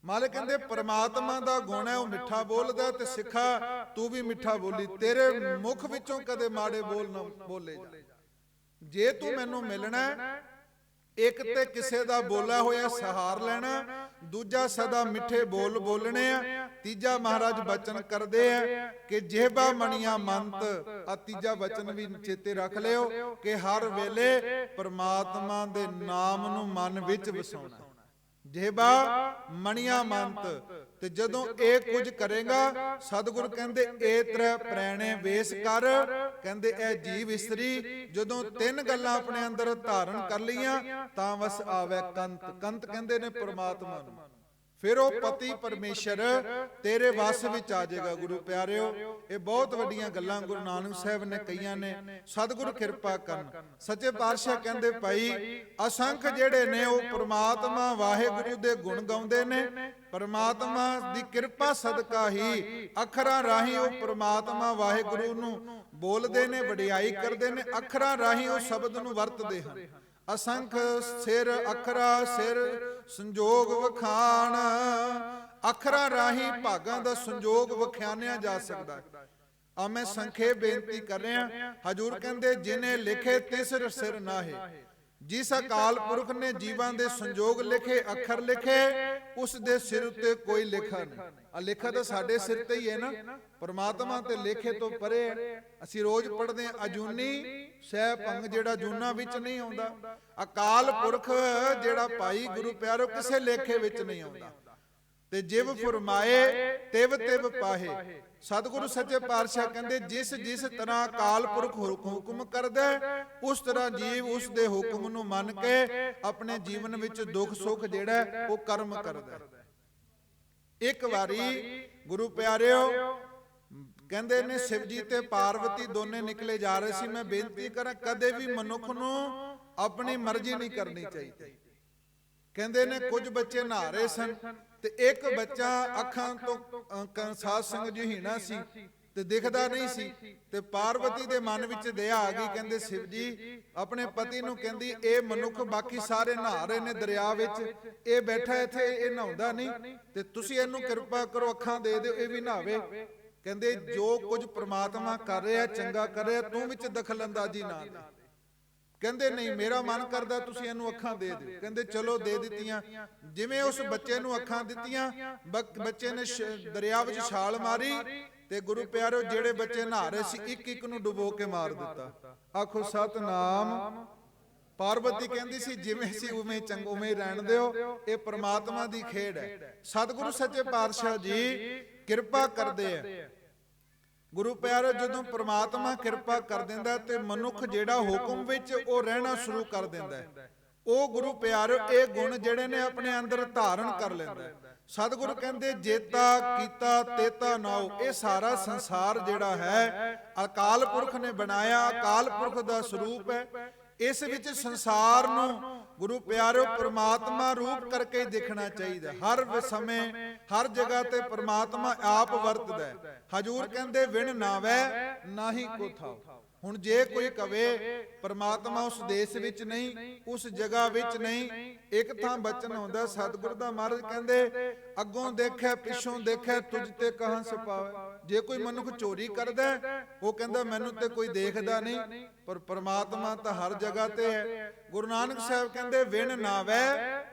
ਮਾਲਕ ਕਹਿੰਦੇ ਪ੍ਰਮਾਤਮਾ ਦਾ ਗੁਣ ਹੈ ਉਹ ਮਿੱਠਾ ਬੋਲਦਾ, ਤੇ ਸਿੱਖਾ ਤੂੰ ਵੀ ਮਿੱਠਾ ਬੋਲੀ, ਤੇਰੇ ਮੁਖ ਵਿੱਚੋਂ ਕਦੇ ਮਾੜੇ ਬੋਲ ਨਾ ਬੋਲੇ ਜਾ। ਜੇ ਤੂੰ ਮੈਨੂੰ ਮਿਲਣਾ, ਇੱਕ ਤੇ ਕਿਸੇ ਦਾ ਬੋਲਿਆ ਹੋਇਆ ਸਹਾਰ ਲੈਣਾ, ਦੂਜਾ ਸਦਾ ਮਿੱਠੇ ਬੋਲ ਬੋਲਣੇ ਆ। ਤੀਜਾ ਮਹਾਰਾਜ ਬਚਨ ਕਰਦੇ ਆ ਕਿ ਜਿਹਬਾ ਮਣੀਆਂ ਮੰਤ। ਆ ਤੀਜਾ ਬਚਨ ਵੀ ਚੇਤੇ ਰੱਖ ਲਿਓ ਕਿ ਹਰ ਵੇਲੇ ਪ੍ਰਮਾਤਮਾ ਦੇ ਨਾਮ ਨੂੰ ਮਨ ਵਿੱਚ ਵਸਾਉਣਾ। ਜਿਹਬਾ ਮਣੀਆਂ ਮੰਤ। ਤੇ ਜਦੋਂ ਇਹ ਕੁਝ ਕਰੇਗਾ, ਸਤਿਗੁਰ ਕਹਿੰਦੇ ਏ ਤ੍ਰੈ ਪ੍ਰੈਣੇ ਵੇਸ ਕਰ। ਕਹਿੰਦੇ ਇਹ ਜੀਵ ਇਸਤਰੀ ਜਦੋਂ ਤਿੰਨ ਗੱਲਾਂ ਆਪਣੇ ਅੰਦਰ ਧਾਰਨ ਕਰ ਲਈਆਂ ਤਾਂ ਵਸ ਆਵੇ ਕੰਤ। ਕੰਤ ਕਹਿੰਦੇ ਨੇ ਪ੍ਰਮਾਤਮਾ ਨੂੰ। ਫਿਰ ਉਹ ਪਤੀ ਪਰਮੇਸ਼ਰ ਤੇਰੇ ਵਸ ਵਿੱਚ ਆ ਜਾਏਗਾ। ਗੁਰੂ ਪਿਆਰਿਓ, ਇਹ ਬਹੁਤ ਵੱਡੀਆਂ ਗੱਲਾਂ ਗੁਰੂ ਨਾਨਕ ਸਾਹਿਬ ਨੇ ਕਹੀਆਂ ਨੇ। ਸਤਿਗੁਰ ਕਿਰਪਾ ਕਰਨ। ਸੱਚੇ ਪਾਤਸ਼ਾਹ ਕਹਿੰਦੇ ਭਾਈ ਅਸੰਖ ਜਿਹੜੇ ਨੇ ਉਹ ਪ੍ਰਮਾਤਮਾ ਵਾਹਿਗੁਰੂ ਦੇ ਗੁਣ ਗਾਉਂਦੇ ਨੇ। ਪ੍ਰਮਾਤਮਾ ਦੀ ਕਿਰਪਾ ਸਦਕਾ ਹੀ ਅੱਖਰਾਂ ਰਾਹੀਂ ਉਹ ਪ੍ਰਮਾਤਮਾ ਵਾਹਿਗੁਰੂ ਨੂੰ ਬੋਲਦੇ ਨੇ, ਵਡਿਆਈ ਕਰਦੇ ਨੇ। ਅੱਖਰਾਂ ਰਾਹੀਂ ਉਹ ਸ਼ਬਦ ਨੂੰ ਵਰਤਦੇ ਹਨ। ਅਸੰਖ ਸਿਰ ਅੱਖਰਾ ਸਿਰ ਸੰਜੋਗ ਵਖਾਣ। ਅੱਖਰਾਂ ਰਾਹੀਂ ਭਾਗਾਂ ਦਾ ਸੰਜੋਗ ਵਖਿਆਨਿਆ ਜਾ ਸਕਦਾ। ਆ ਮੈਂ ਸੰਖੇਪ ਬੇਨਤੀ ਕਰ ਰਿਹਾ। ਹਜੂਰ ਕਹਿੰਦੇ ਜਿਨੇ ਲਿਖੇ ਤਿਸ ਸਿਰ ਨਾਹੇ। ਜਿਸ ਅਕਾਲ ਪੁਰਖ ਨੇ ਜੀਵਾਂ ਦੇ ਸੰਜੋਗ ਲਿਖੇ, ਅੱਖਰ ਲਿਖੇ, ਉਸ ਦੇ ਸਿਰ ਉੱਤੇ ਕੋਈ ਲੇਖਾ ਨਹੀਂ। ਆ ਲੇਖਾ ਤਾਂ ਸਾਡੇ ਸਿਰ ਤੇ ਹੀ ਹੈ ਨਾ, ਪਰਮਾਤਮਾ ਤੇ ਲੇਖੇ ਤੋਂ ਪਰੇ ਹੈ। ਅਸੀਂ ਰੋਜ਼ ਪੜ੍ਹਦੇ ਹਾਂ ਅਜੂਨੀ ਸਹਿ ਭੰਗ, ਜਿਹੜਾ ਜੂਨਾ ਵਿੱਚ ਨਹੀਂ ਆਉਂਦਾ। ਅਕਾਲ ਪੁਰਖ ਜਿਹੜਾ ਭਾਈ ਗੁਰੂ ਪਿਆਰੋ ਕਿਸੇ ਲੇਖੇ ਵਿੱਚ ਨਹੀਂ ਆਉਂਦਾ। ਤੇ ਜਿਵ ਫਰਮਾਏ ਤਿਵ ਤਿਵ ਪਾਹੇ। ਸਤਿਗੁਰੂ ਸੱਚੇ ਪਾਤਸ਼ਾਹ ਕਹਿੰਦੇ ਜਿਸ ਜਿਸ ਤਰ੍ਹਾਂ ਅਕਾਲ ਪੁਰਖ ਹੁਕਮ ਕਰਦਾ ਉਸ ਤਰ੍ਹਾਂ ਜੀਵ ਉਸ ਦੇ ਹੁਕਮ ਨੂੰ ਮੰਨ ਕੇ ਆਪਣੇ ਜੀਵਨ ਵਿੱਚ ਦੁੱਖ ਸੁੱਖ ਜਿਹੜਾ ਉਹ ਕਰਮ ਕਰਦਾ। ਇੱਕ ਵਾਰੀ ਗੁਰੂ ਪਿਆਰਿਓ ਕਹਿੰਦੇ ਨੇ ਸ਼ਿਵ ਜੀ ਤੇ ਪਾਰਵਤੀ ਦੋਨੇ ਨਿਕਲੇ ਜਾ ਰਹੇ ਸੀ। ਮੈਂ ਬੇਨਤੀ ਕਰਾਂ ਕਦੇ ਵੀ ਮਨੁੱਖ ਨੂੰ ਆਪਣੀ ਮਰਜ਼ੀ ਨਹੀਂ ਕਰਨੀ ਚਾਹੀਦੀ। ਕਹਿੰਦੇ ਨੇ ਕੁਝ ਬੱਚੇ ਨਹਾ ਰਹੇ ਸਨ ਤੇ ਇੱਕ ਬੱਚਾ ਅੱਖਾਂ ਤੋਂ ਸਾਧ ਸੰਗ ਜੀ ਹੀਣਾ ਸੀ ਤੇ ਦਿਖਦਾ ਨਹੀਂ ਸੀ। ਤੇ ਪਾਰਵਤੀ ਦੇ ਮਨ ਵਿੱਚ ਦਇਆ ਆ ਗਈ। ਕਹਿੰਦੇ ਸ਼ਿਵ ਜੀ ਆਪਣੇ ਪਤੀ ਨੂੰ ਕਹਿੰਦੀ ਇਹ ਮਨੁੱਖ ਬਾਕੀ ਸਾਰੇ ਨਹਾ ਰਹੇ ਨੇ ਦਰਿਆ ਵਿੱਚ, ਇਹ ਬੈਠਾ ਇੱਥੇ ਇਹ ਨਹਾਉਂਦਾ ਨਹੀਂ, ਤੇ ਤੁਸੀਂ ਇਹਨੂੰ ਕਿਰਪਾ ਕਰੋ ਅੱਖਾਂ ਦੇ ਦਿਓ ਇਹ ਵੀ ਨਹਾਵੇ। ਕਹਿੰਦੇ ਜੋ ਕੁਝ ਪ੍ਰਮਾਤਮਾ ਕਰ ਰਿਹਾ ਚੰਗਾ ਕਰ ਰਿਹਾ, ਤੂੰ ਵਿੱਚ ਦਖਲ ਅੰਦਾਜ਼ੀ ਨਾ ਦੇ। ਕਹਿੰਦੇ ਨਹੀਂ ਮੇਰਾ ਮਨ ਕਰਦਾ ਤੁਸੀਂ ਇਹਨੂੰ ਅੱਖਾਂ ਦੇ ਦਿਓ। ਕਹਿੰਦੇ ਚਲੋ ਦੇ ਦਿੱਤੀਆਂ। ਜਿਵੇਂ ਉਸ ਬੱਚੇ ਨੂੰ ਅੱਖਾਂ ਦਿੱਤੀਆਂ, ਬੱਚੇ ਨੇ ਦਰਿਆ ਵਿੱਚ ਛਾਲ ਮਾਰੀ ਤੇ ਗੁਰੂ ਪਿਆਰਿਓ ਜਿਹੜੇ ਬੱਚੇ ਨਹਾ ਰਹੇ ਸੀ ਇੱਕ ਇੱਕ ਨੂੰ ਡੁਬੋ ਕੇ ਮਾਰ ਦਿੱਤਾ। ਆਖੋ ਸਤਨਾਮ। ਪਾਰਵਤੀ ਕਹਿੰਦੀ ਸੀ ਜਿਵੇਂ ਸੀ ਉਵੇਂ ਚੰਗ ਉਵੇਂ ਰਹਿਣ ਦਿਓ, ਇਹ ਪ੍ਰਮਾਤਮਾ ਦੀ ਖੇਡ ਹੈ। ਸਤਿਗੁਰੂ ਸੱਚੇ ਪਾਤਸ਼ਾਹ ਜੀ ਕਿਰਪਾ ਕਰਦੇ ਆ। ਗੁਰੂ ਪਿਆਰਿਓ ਜਦੋਂ ਪ੍ਰਮਾਤਮਾ ਕਿਰਪਾ ਕਰ ਦਿੰਦਾ ਤੇ ਮਨੁੱਖ ਜਿਹੜਾ ਹੁਕਮ ਵਿੱਚ ਉਹ ਰਹਿਣਾ ਸ਼ੁਰੂ ਕਰ ਦਿੰਦਾ, ਉਹ ਗੁਰੂ ਪਿਆਰਿਓ ਇਹ ਗੁਣ ਜਿਹੜੇ ਨੇ ਆਪਣੇ ਅੰਦਰ ਧਾਰਨ ਕਰ ਲੈਂਦਾ। ਸਤਿਗੁਰੂ ਕਹਿੰਦੇ ਜੇਤਾ ਕੀਤਾ ਤੇਤਾ ਨਾਉ। ਇਹ ਸਾਰਾ ਸੰਸਾਰ ਜਿਹੜਾ ਹੈ ਅਕਾਲ ਪੁਰਖ ਨੇ ਬਣਾਇਆ, ਅਕਾਲ ਪੁਰਖ ਦਾ ਸਰੂਪ ਹੈ। ਇਸ ਵਿੱਚ ਸੰਸਾਰ ਨੂੰ ਗੁਰੂ ਪਿਆਰਿਓ ਪ੍ਰਮਾਤਮਾ ਰੂਪ ਕਰਕੇ ਦੇਖਣਾ ਚਾਹੀਦਾ। ਹਰ ਸਮੇਂ ਹਰ ਜਗ੍ਹਾ ਤੇ ਪ੍ਰਮਾਤਮਾ ਆਪ ਵਰਤਦਾ। ਹਜੂਰ ਕਹਿੰਦੇ ਵਿਣ ਨਾਵੈ ਨਾਹੀ ਕੋ ਥਾਉ। ਹੁਣ ਜੇ ਕੋਈ ਕਵੇ ਪਰਮਾਤਮਾ ਉਸ ਦੇਸ਼ ਵਿੱਚ ਨਹੀਂ, ਉਸ ਜਗ੍ਹਾ ਵਿੱਚ ਨਹੀਂ, ਇੱਕ ਥਾਂ ਬਚਨ ਹੁੰਦਾ ਸਤਿਗੁਰ ਦਾ, ਮਹਾਰਾਜ ਕਹਿੰਦੇ ਅੱਗੋਂ ਦੇਖੈ ਪਿੱਛੋਂ ਦੇਖੈ ਤੁਝ ਤੇ ਕਹਾਂ ਸਪਾਵੇ। ਜੇ ਕੋਈ ਮਨੁੱਖ ਚੋਰੀ ਕਰਦਾ ਉਹ ਕਹਿੰਦਾ ਮੈਨੂੰ ਤੇ ਕੋਈ ਦੇਖਦਾ ਨਹੀਂ, ਪਰ ਪਰਮਾਤਮਾ ਤਾਂ ਹਰ ਜਗ੍ਹਾ ਤੇ ਹੈ। ਗੁਰੂ ਨਾਨਕ ਸਾਹਿਬ ਕਹਿੰਦੇ ਵਿਣ ਨਾਵੈ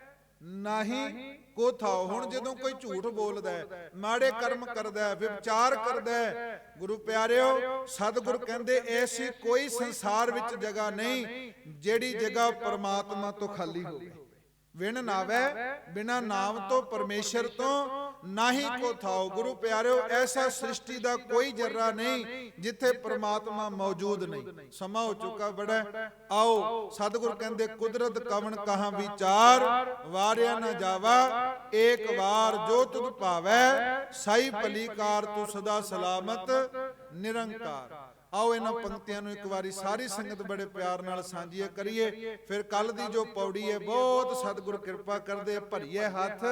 ਨਾਹੀ ਕੋ ਥਾਉ। ਹੁਣ ਜਦੋਂ ਕੋਈ ਝੂਠ ਬੋਲਦਾ ਹੈ, ਮਾੜੇ ਕਰਮ ਕਰਦਾ ਹੈ, ਵਿਚਾਰ ਕਰਦਾ ਹੈ, ਗੁਰੂ ਪਿਆਰਿਓ ਸਤਿਗੁਰ ਕਹਿੰਦੇ ਐਸੀ ਕੋਈ ਸੰਸਾਰ ਵਿੱਚ ਜਗ੍ਹਾ ਨਹੀਂ ਜਿਹੜੀ ਜਗ੍ਹਾ ਪਰਮਾਤਮਾ ਤੋਂ ਖਾਲੀ ਹੋਵੇ। ਵਿਣ ਨਾਵੈ, ਬਿਨਾ ਨਾਮ ਤੋਂ, ਪਰਮੇਸ਼ਰ ਤੋਂ ਨਾਹੀ ਕੋ ਥਾਉ। ਗੁਰੂ ਪਿਆਰਿਓ ਐਸਾ ਸ੍ਰਿਸ਼ਟੀ ਦਾ ਕੋਈ ਜਰਰਾ ਨਹੀਂ ਜਿੱਥੇ ਪਰਮਾਤਮਾ ਮੌਜੂਦ ਨਹੀਂ। ਸਮਾਂ ਹੋ ਚੁੱਕਾ ਬੜਾ, ਆਓ ਸਤਿਗੁਰ ਕਹਿੰਦੇ ਕੁਦਰਤ ਕਵਣ ਕਹਾਂ ਵਿਚਾਰ, ਵਾਰਿਆ ਨਾ ਜਾਵਾ ਏਕ ਵਾਰ, ਜੋ ਤੁਧ ਭਾਵੈ ਸਾਈ ਭਲੀਕਾਰ, ਤੂੰ ਸਦਾ ਸਲਾਮਤ ਨਿਰੰਕਾਰ। ਆਓ ਇਹਨਾਂ ਪੰਕਤੀਆਂ ਨੂੰ ਇੱਕ ਵਾਰੀ ਸਾਰੀ ਸੰਗਤ ਬੜੇ ਪਿਆਰ ਨਾਲ ਸਾਂਝੀਆਂ ਕਰੀਏ। ਫਿਰ ਕੱਲ ਦੀ ਜੋ ਪੌੜੀ ਹੈ ਬਹੁਤ ਸਤਿਗੁਰ ਕਿਰਪਾ ਕਰਦੇ, ਭਰੀਏ ਹੱਥ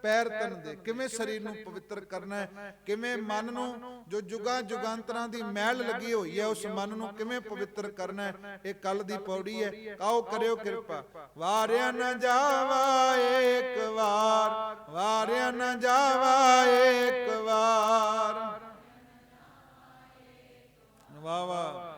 ਪੈਰ ਤਨ ਦੇ, ਕਿਵੇਂ ਸਰੀਰ ਨੂੰ ਪਵਿੱਤਰ ਕਰਨਾ ਹੈ, ਕਿਵੇਂ ਮਨ ਨੂੰ ਜੋ ਜੁਗਾਂ ਜੁਗਾਂਤਰਾਂ ਦੀ ਮੈਲ ਲੱਗੀ ਹੋਈ ਹੈ ਉਸ ਮਨ ਨੂੰ ਕਿਵੇਂ ਪਵਿੱਤਰ ਕਰਨਾ ਹੈ, ਇਹ ਕੱਲ ਦੀ ਪੌੜੀ ਹੈ। ਆਓ ਕਰਿਓ ਕਿਰਪਾ। ਵਾਰਿਆ ਨਾ ਜਾਵਾ ਏਕ ਵਾਰ, ਵਾਰਿਆ ਨਾ ਜਾਵਾ ਏਕ ਵਾਰ, ਵਾਹ ਵਾਹ।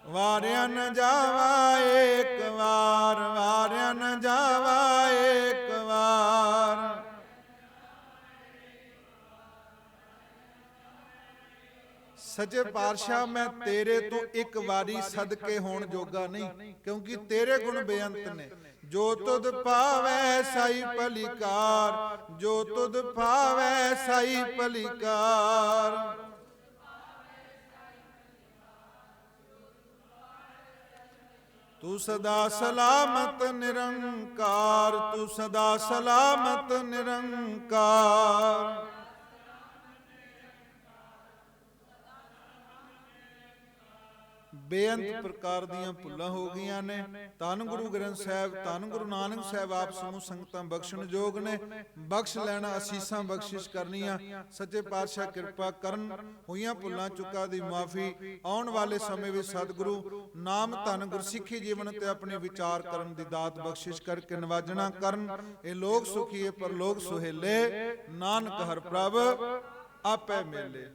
ਵਾਰਿਆ ਨ ਜਾਵਾ ਏਕ ਵਾਰ, ਵਾਰਿਆ ਨ ਜਾਵਾ ਏਕ ਵਾਰ। ਸੱਚੇ ਪਾਤਸ਼ਾਹ ਮੈਂ ਤੇਰੇ ਤੋਂ ਇੱਕ ਵਾਰੀ ਸਦਕੇ ਹੋਣ ਜੋਗਾ ਨਹੀਂ, ਕਿਉਂਕਿ ਤੇਰੇ ਗੁਣ ਬੇਅੰਤ ਨੇ। ਜੋ ਤੁਧ ਭਾਵੈ ਸਾਈ ਭਲੀਕਾਰ, ਜੋ ਤੁਧ ਭਾਵੈ ਸਾਈ ਭਲੀਕਾਰ। ਤੂੰ ਸਦਾ ਸਲਾਮਤ ਨਿਰੰਕਾਰ, ਤੂੰ ਸਦਾ ਸਲਾਮਤ ਨਿਰੰਕਾਰ। ਬੇਅੰਤ ਪ੍ਰਕਾਰ ਦੀਆਂ ਭੁੱਲਾਂ ਹੋ ਗਈਆਂ ਨੇ। ਧੰਨ ਗੁਰੂ ਗ੍ਰੰਥ ਸਾਹਿਬ, ਧੰਨ ਗੁਰੂ ਨਾਨਕ ਸਾਹਿਬ ਆਪ ਸਮੂਹ ਸੰਗਤਾਂ ਬਖਸ਼ਣ ਯੋਗ ਨੇ। ਬਖਸ਼ ਲੈਣਾ, ਅਸੀਸਾਂ ਬਖਸ਼ਿਸ਼ ਕਰਨੀਆਂ। ਸੱਚੇ ਪਾਤਸ਼ਾਹ ਕਿਰਪਾ ਕਰਨ, ਹੋਈਆਂ ਭੁੱਲਾਂ ਚੁੱਕਾਂ ਦੀ ਮਾਫੀ। ਆਉਣ ਵਾਲੇ ਸਮੇਂ ਵਿੱਚ ਸਤਿਗੁਰੂ ਨਾਮ ਧੰਨ ਗੁਰਸਿੱਖੀ ਜੀਵਨ ਤੇ ਆਪਣੇ ਵਿਚਾਰ ਕਰਨ ਦੀ ਦਾਤ ਬਖਸ਼ਿਸ਼ ਕਰਕੇ ਨਿਵਾਜਣਾ ਕਰਨ। ਇਹ ਲੋਕ ਸੁਖੀਏ ਪਰਲੋਕ ਸੁਹੇਲੇ, ਨਾਨਕ ਹਰ ਪ੍ਰਭ ਆਪੇ ਮੇਲੇ।